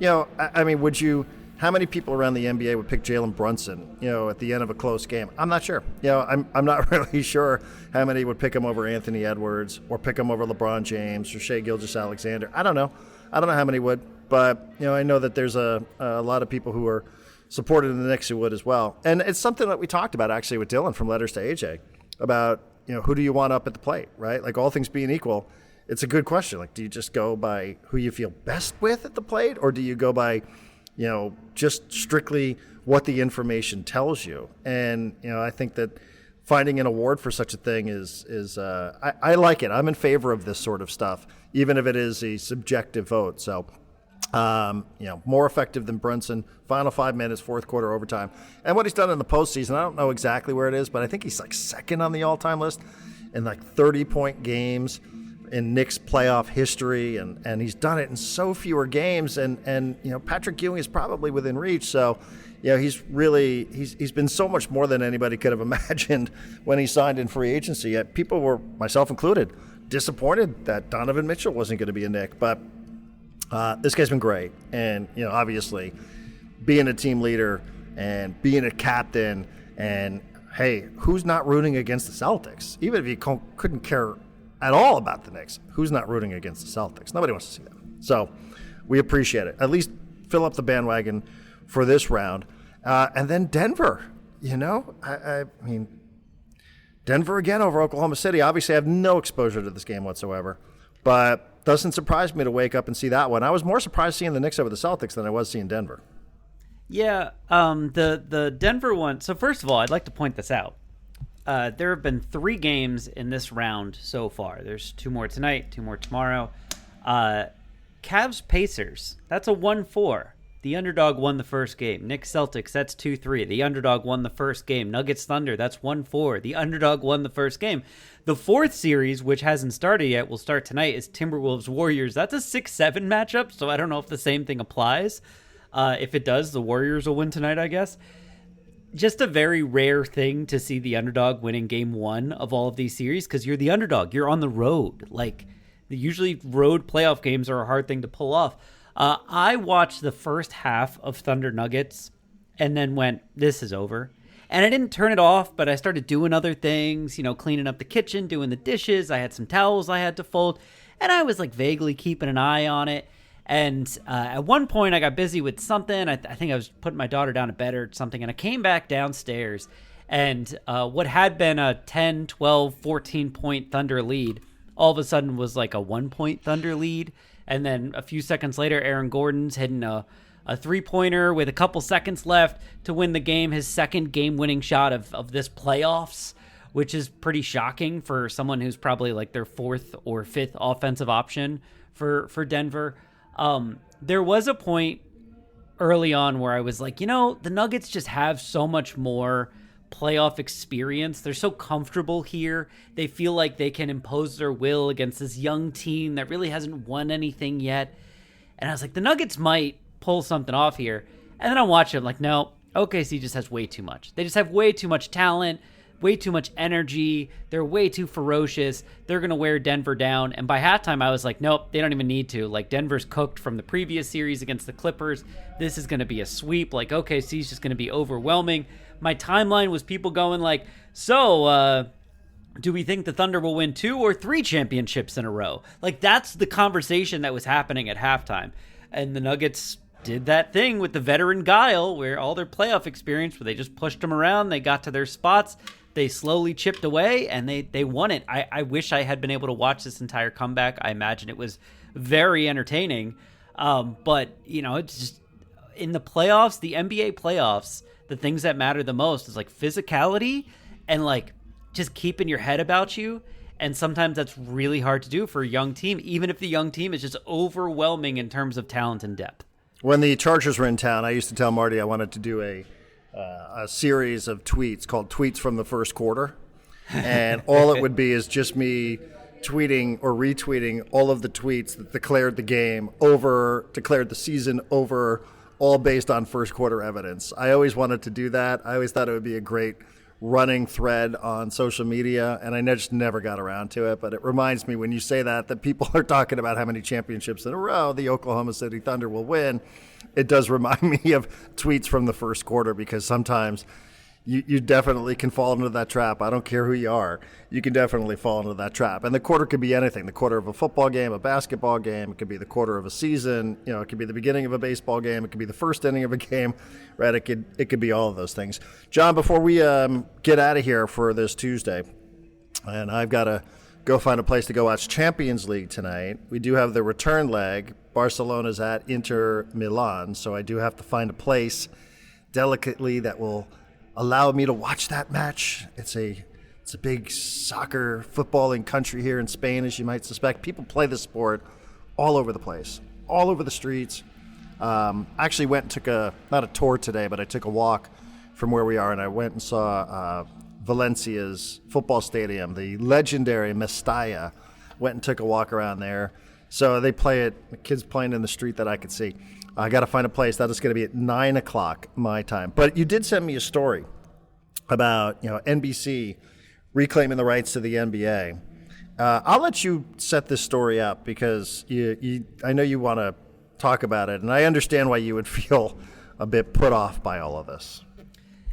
I mean, how many people around the NBA would pick Jalen Brunson, at the end of a close game? I'm not sure. I'm not really sure how many would pick him over Anthony Edwards or pick him over LeBron James or Shai Gilgeous-Alexander. I don't know how many would, but, I know that there's a lot of people who are supported in the Knicks who would as well. And it's something that we talked about actually with Dylan from Letters to AJ about, who do you want up at the plate, right? Like all things being equal, it's a good question. Like, do you just go by who you feel best with at the plate, or do you go by just strictly what the information tells you? And, I think that finding an award for such a thing is I like it. I'm in favor of this sort of stuff, even if it is a subjective vote. So, more effective than Brunson, final 5 minutes, fourth quarter overtime. And what he's done in the postseason, I don't know exactly where it is, but I think he's like second on the all-time list in like 30-point games in Knicks playoff history, and he's done it in so fewer games, and Patrick Ewing is probably within reach. So, he's been so much more than anybody could have imagined when he signed in free agency. Yet people were, myself included, disappointed that Donovan Mitchell wasn't going to be a Knick, but this guy's been great. And obviously, being a team leader and being a captain, and hey, who's not rooting against the Celtics? Even if you couldn't care at all about the Knicks, who's not rooting against the Celtics? Nobody wants to see that. So we appreciate it. At least fill up the bandwagon for this round. And then Denver, I mean, Denver again over Oklahoma City. Obviously, I have no exposure to this game whatsoever, but doesn't surprise me to wake up and see that one. I was more surprised seeing the Knicks over the Celtics than I was seeing Denver. Yeah, the Denver one. So first of all, I'd like to point this out. There have been 3 games in this round so far. There's 2 more tonight, 2 more tomorrow. Cavs Pacers, that's a 1-4. The underdog won the first game. Knicks Celtics, that's 2-3. The underdog won the first game. Nuggets Thunder, that's 1-4. The underdog won the first game. The fourth series, which hasn't started yet, will start tonight, is Timberwolves Warriors. That's a 6-7 matchup, so I don't know if the same thing applies. If it does, the Warriors will win tonight, I guess. Just a very rare thing to see the underdog winning game 1 of all of these series, because you're the underdog. You're on the road. Like, usually road playoff games are a hard thing to pull off. I watched the first half of Thunder Nuggets and then went, this is over. And I didn't turn it off, but I started doing other things, cleaning up the kitchen, doing the dishes. I had some towels I had to fold, and I was like vaguely keeping an eye on it. And at one point I got busy with something. I think I was putting my daughter down to bed or something, and I came back downstairs, and what had been a 10, 12, 14-point Thunder lead all of a sudden was like a 1-point Thunder lead. And then a few seconds later, Aaron Gordon's hitting a 3-pointer with a couple seconds left to win the game, his second game-winning shot of this playoffs, which is pretty shocking for someone who's probably like their 4th or 5th offensive option for Denver. There was a point early on where I was like, the Nuggets just have so much more playoff experience. They're so comfortable here. They feel like they can impose their will against this young team that really hasn't won anything yet. And I was like, the Nuggets might pull something off here. And then I watched it, I'm like, no, OKC just has way too much. They just have way too much talent, way too much energy. They're way too ferocious. They're going to wear Denver down. And by halftime, I was like, nope, they don't even need to. Like, Denver's cooked from the previous series against the Clippers. This is going to be a sweep. Like, OKC's just going to be overwhelming. My timeline was people going like, so, do we think the Thunder will win 2 or 3 championships in a row? Like, that's the conversation that was happening at halftime. And the Nuggets did that thing with the veteran guile where all their playoff experience, where they just pushed them around, they got to their spots, they slowly chipped away, and they won it. I wish I had been able to watch this entire comeback. I imagine it was very entertaining. But, it's just in the playoffs, the NBA playoffs, the things that matter the most is like physicality and like just keeping your head about you. And sometimes that's really hard to do for a young team, even if the young team is just overwhelming in terms of talent and depth. When the Chargers were in town, I used to tell Marty I wanted to do a series of tweets called Tweets from the First Quarter. And all it would be is just me tweeting or retweeting all of the tweets that declared the game over, declared the season over, all based on first quarter evidence. I always wanted to do that. I always thought it would be a great running thread on social media, and I just never got around to it. But it reminds me when you say that people are talking about how many championships in a row the Oklahoma City Thunder will win. It does remind me of tweets from the first quarter, because sometimes you definitely can fall into that trap. I don't care who you are. You can definitely fall into that trap. And the quarter could be anything. The quarter of a football game, a basketball game. It could be the quarter of a season. It could be the beginning of a baseball game. It could be the first inning of a game, right? It could be all of those things. John, before we get out of here for this Tuesday, and I've got to go find a place to go watch Champions League tonight. We do have the return leg. Barcelona's at Inter Milan, so I do have to find a place delicately that will allow me to watch that match. It's a big soccer, footballing country here in Spain, as you might suspect. People play this sport all over the place, all over the streets. I actually went and took not a tour today, but I took a walk from where we are, and I went and saw Valencia's football stadium, the legendary Mestalla. Went and took a walk around there. So they play it, the kids playing in the street that I could see. I got to find a place. That is going to be at 9 o'clock my time. But you did send me a story about NBC reclaiming the rights to the NBA. I'll let you set this story up, because I know you want to talk about it, and I understand why you would feel a bit put off by all of this.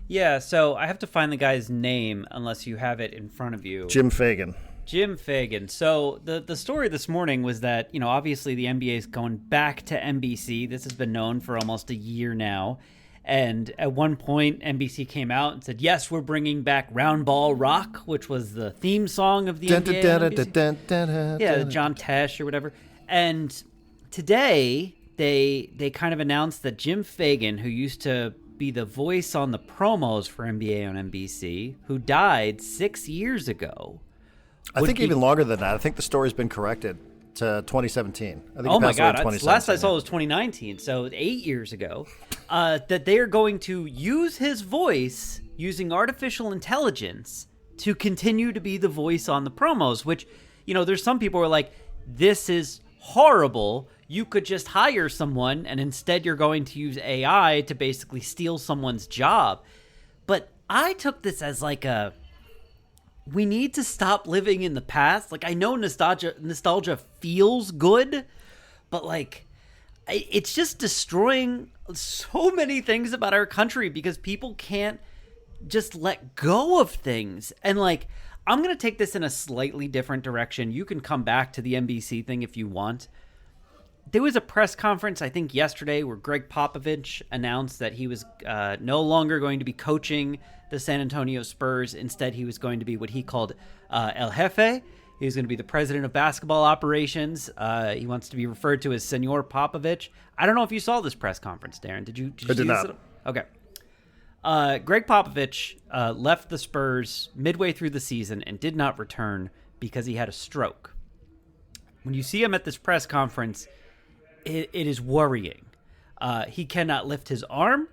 Yeah, so I have to find the guy's name unless you have it in front of you. Jim Fagan. So the story this morning was that, obviously the NBA is going back to NBC. This has been known for almost a year now. And at one point, NBC came out and said, yes, we're bringing back Round Ball Rock, which was the theme song of the NBA. Yeah, John Tesh or whatever. And today, they kind of announced that Jim Fagan, who used to be the voice on the promos for NBA on NBC, who died 6 years ago. I think even longer than that. I think the story's been corrected to 2017. I think oh my God! Last I saw was 2019, so 8 years ago. That they are going to use his voice using artificial intelligence to continue to be the voice on the promos. Which, there's some people who are like, "This is horrible. You could just hire someone, and instead you're going to use AI to basically steal someone's job." But I took this as like we need to stop living in the past. Like, I know nostalgia feels good, but it's just destroying so many things about our country because people can't just let go of things. And I'm going to take this in a slightly different direction. You can come back to the NBC thing if you want. There was a press conference, I think yesterday, where Greg Popovich announced that he was no longer going to be coaching the San Antonio Spurs. Instead, he was going to be what he called El Jefe. He was going to be the president of basketball operations. He wants to be referred to as Senor Popovich. I don't know if you saw this press conference, Darren. Did you I did not. Okay. Greg Popovich left the Spurs midway through the season and did not return because he had a stroke. When you see him at this press conference, it is worrying. He cannot lift his arm.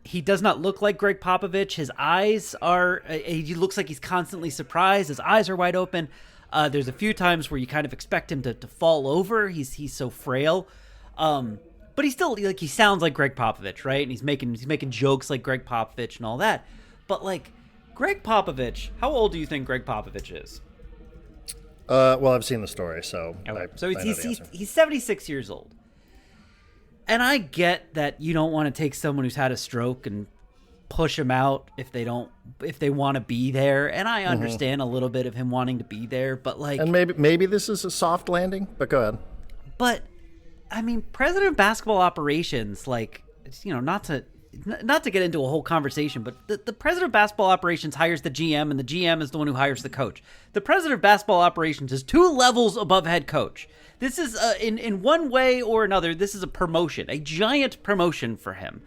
He does not look like Greg Popovich. His eyes are, he looks like he's constantly surprised. His eyes are wide open. There's a few times where you kind of expect him to fall over. He's so frail. But he's still, he sounds like Greg Popovich, right? And he's making jokes like Greg Popovich and all that. But Greg Popovich, how old do you think Greg Popovich is? Well, I've seen the story, so okay. He's 76 years old. And I get that you don't want to take someone who's had a stroke and push him out if they want to be there. And I understand a little bit of him wanting to be there, but and maybe this is a soft landing, but go ahead. But I mean, president of basketball operations, not to get into a whole conversation, but the president of basketball operations hires the GM, and the GM is the one who hires the coach. The president of basketball operations is 2 levels above head coach. This is, in one way or another, this is a promotion, a giant promotion for him.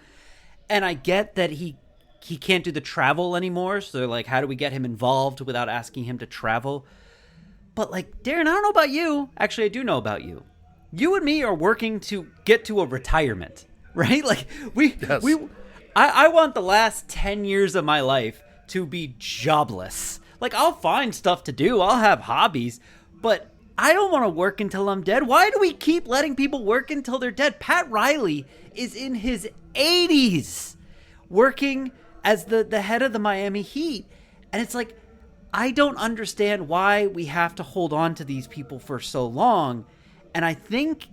And I get that he can't do the travel anymore, so they're like, how do we get him involved without asking him to travel? But like, Darren, I don't know about you. Actually, I do know about you. You and me are working to get to a retirement, right? Like I want the last 10 years of my life to be jobless. Like, I'll find stuff to do. I'll have hobbies, but I don't want to work until I'm dead. Why do we keep letting people work until they're dead? Pat Riley is in his 80s working as the head of the Miami Heat. And it's like, I don't understand why we have to hold on to these people for so long. And I think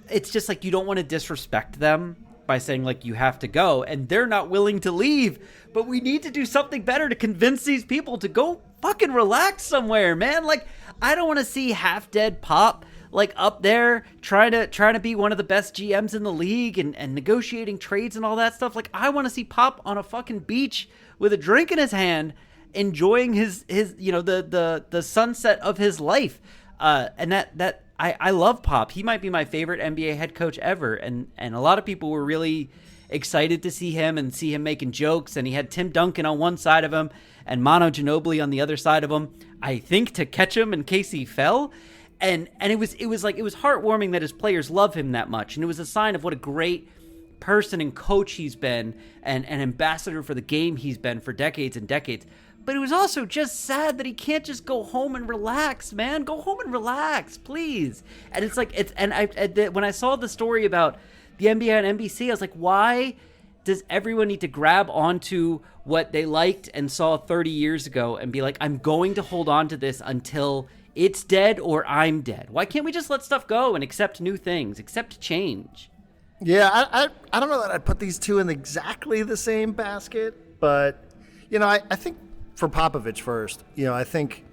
it's just like, you don't want to disrespect them by saying like, you have to go, and they're not willing to leave. But we need to do something better to convince these people to go fucking relax somewhere, man. Like, I don't want to see half dead Pop like up there trying to be one of the best GMs in the league and negotiating trades and all that stuff. Like, I want to see Pop on a fucking beach with a drink in his hand, enjoying his the sunset of his life. And that I love Pop. He might be my favorite NBA head coach ever. And a lot of people were really excited to see him and see him making jokes. And he had Tim Duncan on one side of him and Manu Ginobili on the other side of him, I think, to catch him in case he fell. And it was heartwarming that his players love him that much. And it was a sign of what a great person and coach he's been, and an ambassador for the game he's been for decades and decades. But it was also just sad that he can't just go home and relax, man. Go home and relax, please. And it's like, when I saw the story about the NBA and NBC, I was like, why does everyone need to grab onto what they liked and saw 30 years ago and be like, I'm going to hold on to this until it's dead or I'm dead? Why can't we just let stuff go and accept new things, accept change? Yeah, I don't know that I'd put these two in exactly the same basket, but, I think for Popovich first, I think,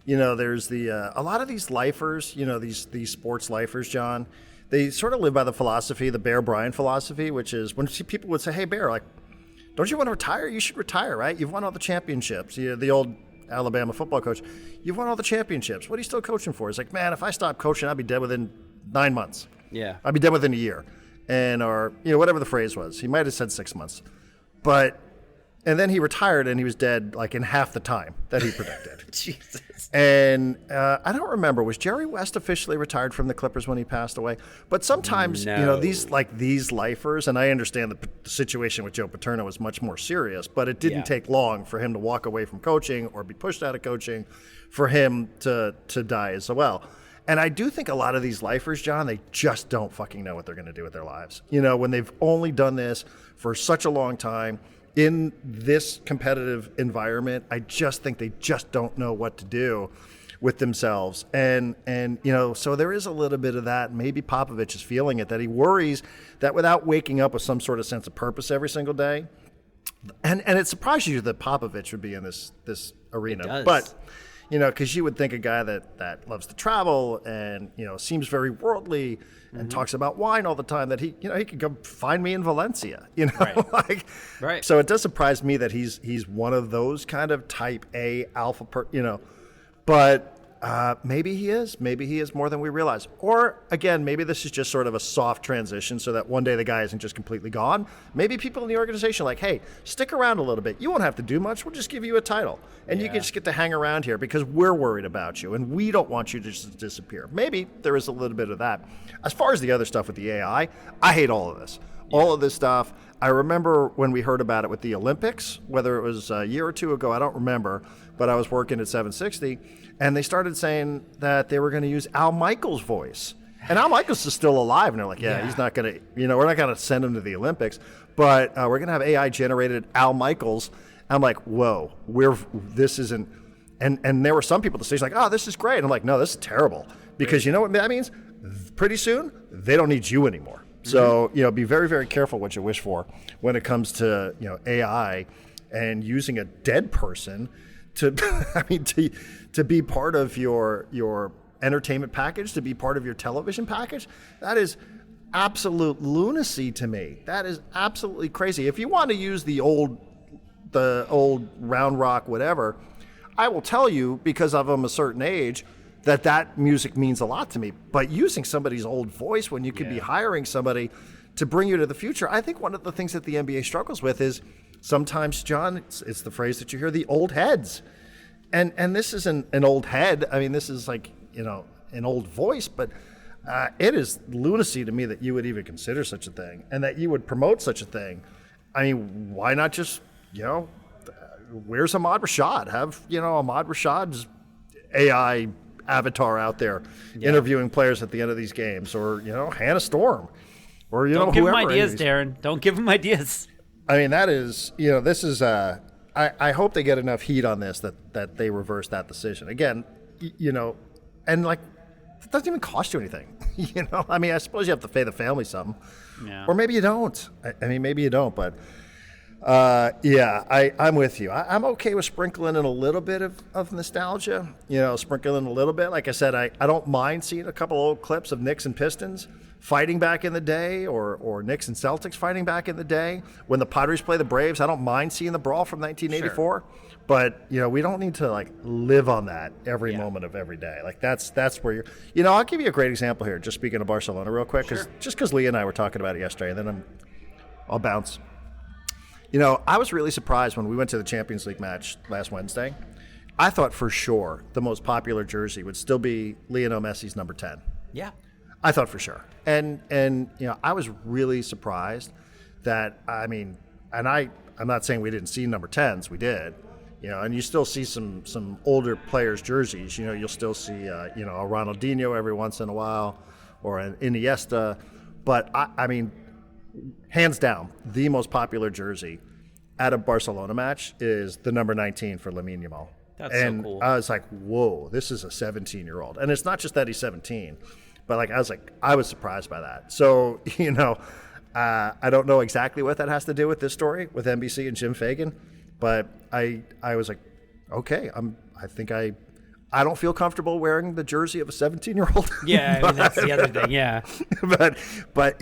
there's a lot of these lifers, these sports lifers, John, they sort of live by the philosophy, the Bear Bryant philosophy, which is when people would say, hey, Bear, like, don't you want to retire? You should retire, right? You've won all the championships. The old Alabama football coach, you've won all the championships. What are you still coaching for? It's like, man, if I stop coaching, I'd be dead within 9 months. Yeah. I'd be dead within a year. Or whatever the phrase was. He might have said 6 months. And then he retired and he was dead like in half the time that he predicted. Jesus. And I don't remember, was Jerry West officially retired from the Clippers when he passed away? But sometimes, No. these lifers, and I understand the situation with Joe Paterno was much more serious, but it didn't take long for him to walk away from coaching or be pushed out of coaching for him to die as well. And I do think a lot of these lifers, John, they just don't fucking know what they're going to do with their lives. When they've only done this for such a long time in this competitive environment, I just think they just don't know what to do with themselves. And so there is a little bit of that. Maybe Popovich is feeling it, that he worries that without waking up with some sort of sense of purpose every single day, and it surprises you that Popovich would be in this arena. It does. But because you would think a guy that loves to travel and, seems very worldly and talks about wine all the time, that he could go find me in Valencia, Right. Right. So it does surprise me that he's one of those kind of type A alpha, but maybe he is more than we realize. Or again, maybe this is just sort of a soft transition so that one day the guy isn't just completely gone. Maybe people in the organization are like, hey, stick around a little bit. You won't have to do much. We'll just give you a title. And you can just get to hang around here because we're worried about you and we don't want you to just disappear. Maybe there is a little bit of that. As far as the other stuff with the AI, I hate all of this. Yeah. All of this stuff. I remember when we heard about it with the Olympics, whether it was a year or two ago, I don't remember, but I was working at 760, and they started saying that they were going to use Al Michaels' voice. And Al Michaels is still alive, and they're like, he's not going to, we're not going to send him to the Olympics, but we're going to have AI-generated Al Michaels. I'm like, whoa, this isn't, and there were some people at the stage like, oh, this is great. And I'm like, no, this is terrible, because you know what that means? Pretty soon, they don't need you anymore. So, be very, very careful what you wish for when it comes to, AI and using a dead person to be part of your entertainment package, to be part of your television package. That is absolute lunacy to me. That is absolutely crazy. If you want to use the old round rock, whatever, I will tell you, because I'm a certain age, that music means a lot to me. But using somebody's old voice when you could be hiring somebody to bring you to the future, I think one of the things that the NBA struggles with is sometimes, John, it's the phrase that you hear, the old heads. And this isn't an old head. I mean, this is like an old voice, but it is lunacy to me that you would even consider such a thing and that you would promote such a thing. I mean, why not just, where's Ahmad Rashad? Have, Ahmad Rashad's AI avatar out there interviewing players at the end of these games, or, Hannah Storm, or, Don't give him whoever. ideas, Darren. Don't give him ideas. I mean, that is, this is, I hope they get enough heat on this that they reverse that decision. Again, and like, it doesn't even cost you anything. I mean, I suppose you have to pay the family something. Yeah. Or maybe you don't. I mean, maybe you don't, but I'm with you. I'm okay with sprinkling in a little bit of nostalgia, sprinkling a little bit. Like I said, I don't mind seeing a couple old clips of Knicks and Pistons fighting back in the day, or Knicks and Celtics fighting back in the day. When the Padres play the Braves, I don't mind seeing the brawl from 1984. Sure. But, we don't need to, like, live on that every moment of every day. Like, that's where you're... I'll give you a great example here, just speaking of Barcelona real quick, because Lee and I were talking about it yesterday, and then I'll bounce. I was really surprised when we went to the Champions League match last Wednesday. I thought for sure the most popular jersey would still be Lionel Messi's number 10. Yeah. I thought for sure. And I was really surprised that, I mean, and I'm not saying we didn't see number 10s, we did. And you still see some older players' jerseys. You'll still see, a Ronaldinho every once in a while, or an Iniesta. But, I mean, hands down, the most popular jersey at a Barcelona match is the number 19 for Lamine Yamal. That's so cool. I was like, whoa, this is a 17-year-old. And it's not just that he's 17, but, I was surprised by that. So, I don't know exactly what that has to do with this story with NBC and Jim Fagan. But I was like, okay, I don't feel comfortable wearing the jersey of a 17-year-old. Yeah, I mean, that's the other thing. Yeah. but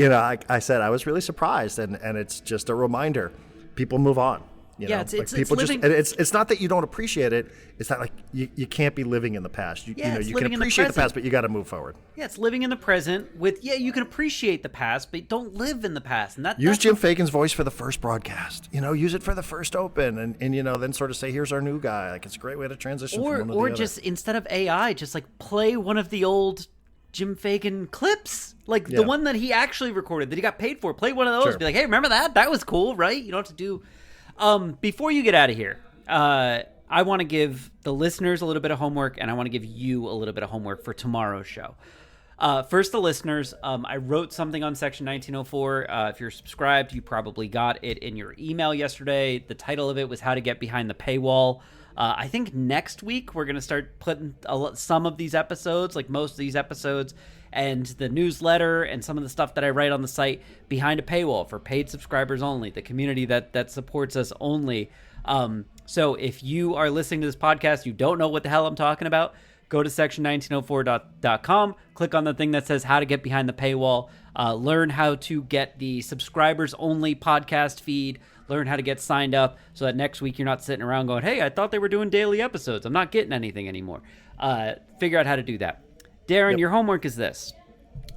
I said I was really surprised, and it's just a reminder. People move on. It's not that you don't appreciate it. It's not like you can't be living in the past. You can appreciate the past, but you got to move forward. Yeah, it's living in the present with, you can appreciate the past, but don't live in the past. And use Jim Fagan's voice for the first broadcast. Use it for the first open, and then sort of say, here's our new guy. Like, it's a great way to transition from one to the other. Or just, instead of AI, just like play one of the old Jim Fagan clips, like the one that he actually recorded that he got paid for. Play one of those. Sure. Be like, hey, remember that? That was cool, right? You don't have to do... Before you get out of here, I want to give the listeners a little bit of homework, and I want to give you a little bit of homework for tomorrow's show. First, the listeners, I wrote something on Section 1904. If you're subscribed, you probably got it in your email yesterday. The title of it was How to Get Behind the Paywall. I think next week we're going to start putting some of these episodes, like most of these episodes, and the newsletter and some of the stuff that I write on the site behind a paywall for paid subscribers only, the community that supports us only. So if you are listening to this podcast, you don't know what the hell I'm talking about, go to section1904.com, click on the thing that says how to get behind the paywall, learn how to get the subscribers only podcast feed, learn how to get signed up so that next week you're not sitting around going, hey, I thought they were doing daily episodes. I'm not getting anything anymore. Figure out how to do that. Darren, your homework is this.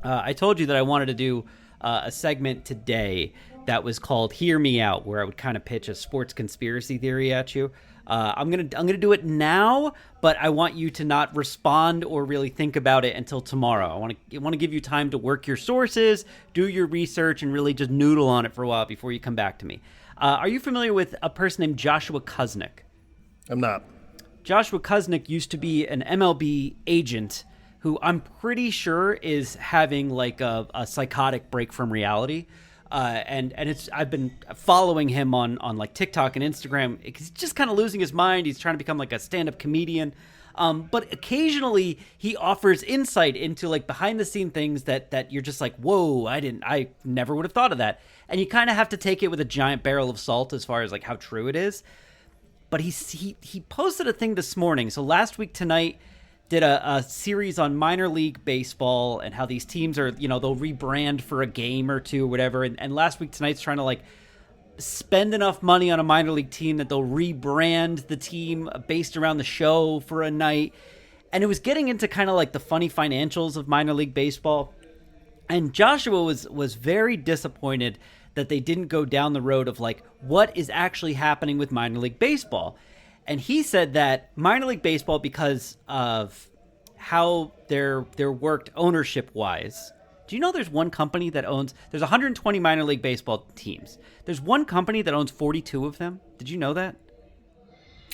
I told you that I wanted to do a segment today that was called Hear Me Out, where I would kind of pitch a sports conspiracy theory at you. I'm gonna do it now, but I want you to not respond or really think about it until tomorrow. I want to give you time to work your sources, do your research, and really just noodle on it for a while before you come back to me. Are you familiar with a person named Joshua Kuznick? I'm not. Joshua Kuznick used to be an MLB agent who I'm pretty sure is having like a psychotic break from reality. And I've been following him on like TikTok and Instagram. He's just kind of losing his mind. He's trying to become like a stand-up comedian. But occasionally he offers insight into like behind the scene things that you're just like, whoa, I never would have thought of that. And you kind of have to take it with a giant barrel of salt as far as like how true it is. But he posted a thing this morning. So last week tonight, did a series on minor league baseball and how these teams are, they'll rebrand for a game or two or whatever. And last week tonight's trying to like spend enough money on a minor league team that they'll rebrand the team based around the show for a night. And it was getting into kind of like the funny financials of minor league baseball. And Joshua was very disappointed that they didn't go down the road of like what is actually happening with minor league baseball. And he said that minor league baseball, because of how they're worked ownership wise. Do you know there's one company that owns? There's 120 minor league baseball teams. There's one company that owns 42 of them. Did you know that?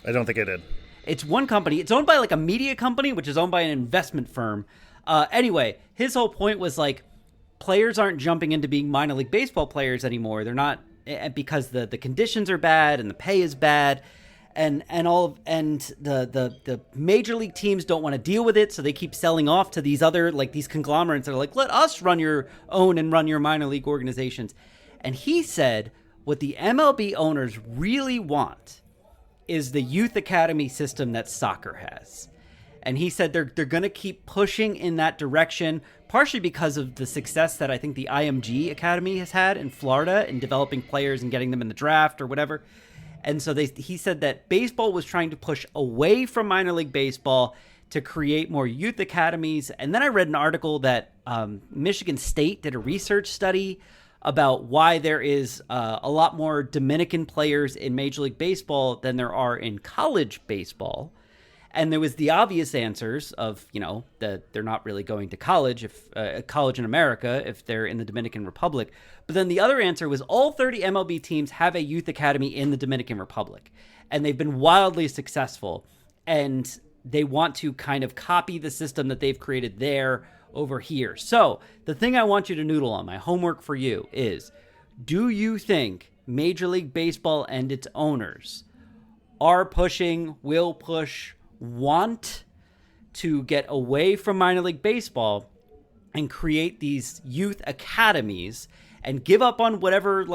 I don't think I did. It's one company. It's owned by like a media company, which is owned by an investment firm. Anyway, his whole point was like, players aren't jumping into being minor league baseball players anymore. They're not, because the conditions are bad and the pay is bad, and the major league teams don't want to deal with it, so they keep selling off to these other, like, these conglomerates that are like, let us run your minor league organizations. And he said what the MLB owners really want is the youth academy system that soccer has. And he said they're going to keep pushing in that direction, partially because of the success that I think the IMG Academy has had in Florida in developing players and getting them in the draft or whatever. And so he said that baseball was trying to push away from minor league baseball to create more youth academies. And then I read an article that Michigan State did a research study about why there is a lot more Dominican players in Major League Baseball than there are in college baseball. And there was the obvious answers of, that they're not really going to college college in America if they're in the Dominican Republic. But then the other answer was all 30 MLB teams have a youth academy in the Dominican Republic. And they've been wildly successful. And they want to kind of copy the system that they've created there over here. So the thing I want you to noodle on, my homework for you is, do you think Major League Baseball and its owners are pushing, will push, want to get away from minor league baseball and create these youth academies and give up on whatever,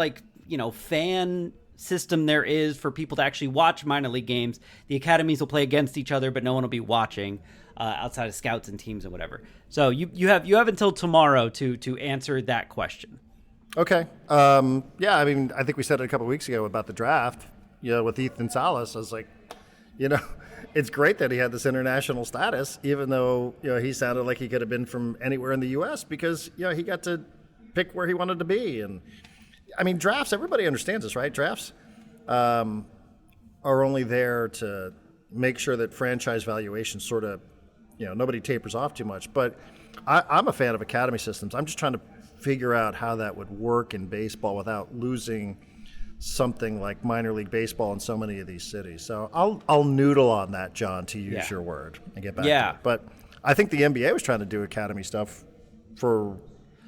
fan system there is for people to actually watch minor league games? The academies will play against each other, but no one will be watching outside of scouts and teams and whatever. So you have until tomorrow to answer that question. Okay. I think we said it a couple of weeks ago about the draft, with Ethan Salas. I was like, it's great that he had this international status, even though, he sounded like he could have been from anywhere in the U.S. because, he got to pick where he wanted to be. And, drafts, everybody understands this, right? Drafts are only there to make sure that franchise valuation sort of, nobody tapers off too much. But I'm a fan of academy systems. I'm just trying to figure out how that would work in baseball without losing something like minor league baseball in so many of these cities. So I'll noodle on that, John, to use your word, and get back to it. But I think the NBA was trying to do academy stuff for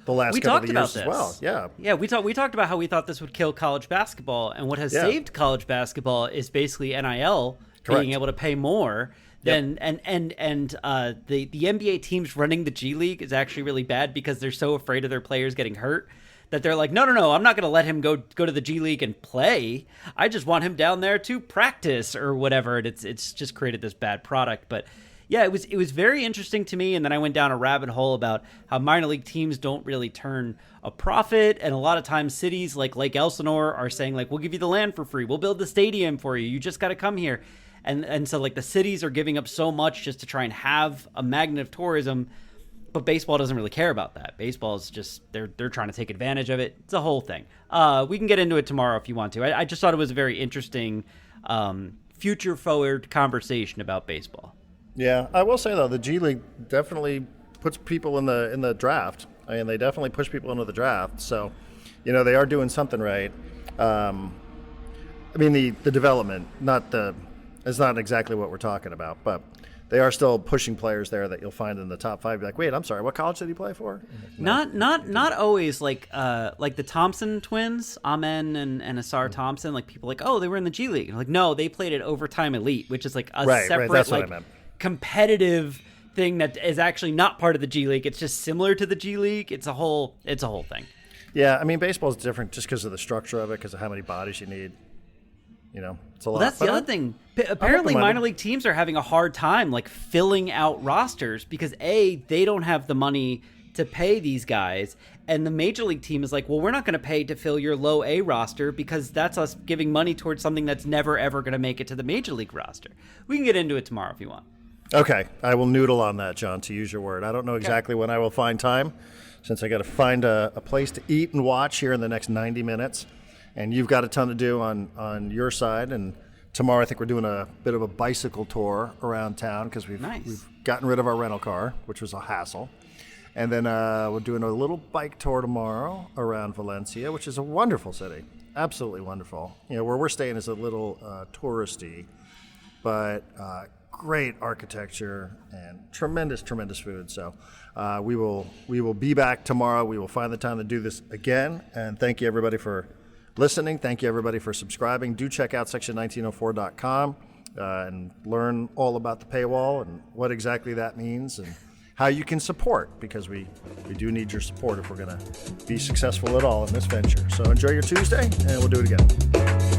the last couple of years as well. Yeah, we talked about how we thought this would kill college basketball, and what has saved college basketball is basically NIL. Correct. Being able to pay more than the NBA teams running the G League is actually really bad because they're so afraid of their players getting hurt that they're like, no, I'm not going to let him go to the G League and play. I just want him down there to practice or whatever. And it's just created this bad product. But yeah, it was very interesting to me. And then I went down a rabbit hole about how minor league teams don't really turn a profit. And a lot of times cities like Lake Elsinore are saying, like, we'll give you the land for free. We'll build the stadium for you. You just got to come here. And so, like, the cities are giving up so much just to try and have a magnet of tourism. But baseball doesn't really care about that. Baseball is just, they're trying to take advantage of it. It's a whole thing. We can get into it tomorrow if you want to. I just thought it was a very interesting future-forward conversation about baseball. Yeah, I will say, though, the G League definitely puts people in the draft. They definitely push people into the draft. So, they are doing something right. The development, it's not exactly what we're talking about, but they are still pushing players there that you'll find in the top 5. Be like, wait, I'm sorry, what college did he play for? Not always like the Thompson twins, Amen and Asar Thompson. Like, people like, oh, they were in the G League. Like, no, they played at Overtime Elite, which is like a separate that's what I meant. Competitive thing that is actually not part of the G League. It's just similar to the G League. It's a whole thing. Yeah, baseball is different just because of the structure of it, because of how many bodies you need. It's a lot. Well, that's the other thing. Apparently, minor league teams are having a hard time filling out rosters because they don't have the money to pay these guys, and the major league team is like, well, we're not going to pay to fill your low A roster because that's us giving money towards something that's never ever going to make it to the major league roster. We can get into it tomorrow if you want. Okay, I will noodle on that, John, to use your word. I don't know exactly when I will find time, since I got to find a place to eat and watch here in the next 90 minutes. And you've got a ton to do on your side, and tomorrow, I think we're doing a bit of a bicycle tour around town because we've gotten rid of our rental car, which was a hassle. And then we're doing a little bike tour tomorrow around Valencia, which is a wonderful city. Absolutely wonderful. Where we're staying is a little touristy, but great architecture and tremendous food. So we will be back tomorrow. We will find the time to do this again. And thank you, everybody, for listening. Thank you, everybody, for subscribing. Do check out section1904.com and learn all about the paywall and what exactly that means and how you can support, because we do need your support if we're going to be successful at all in this venture. So enjoy your Tuesday, and we'll do it again.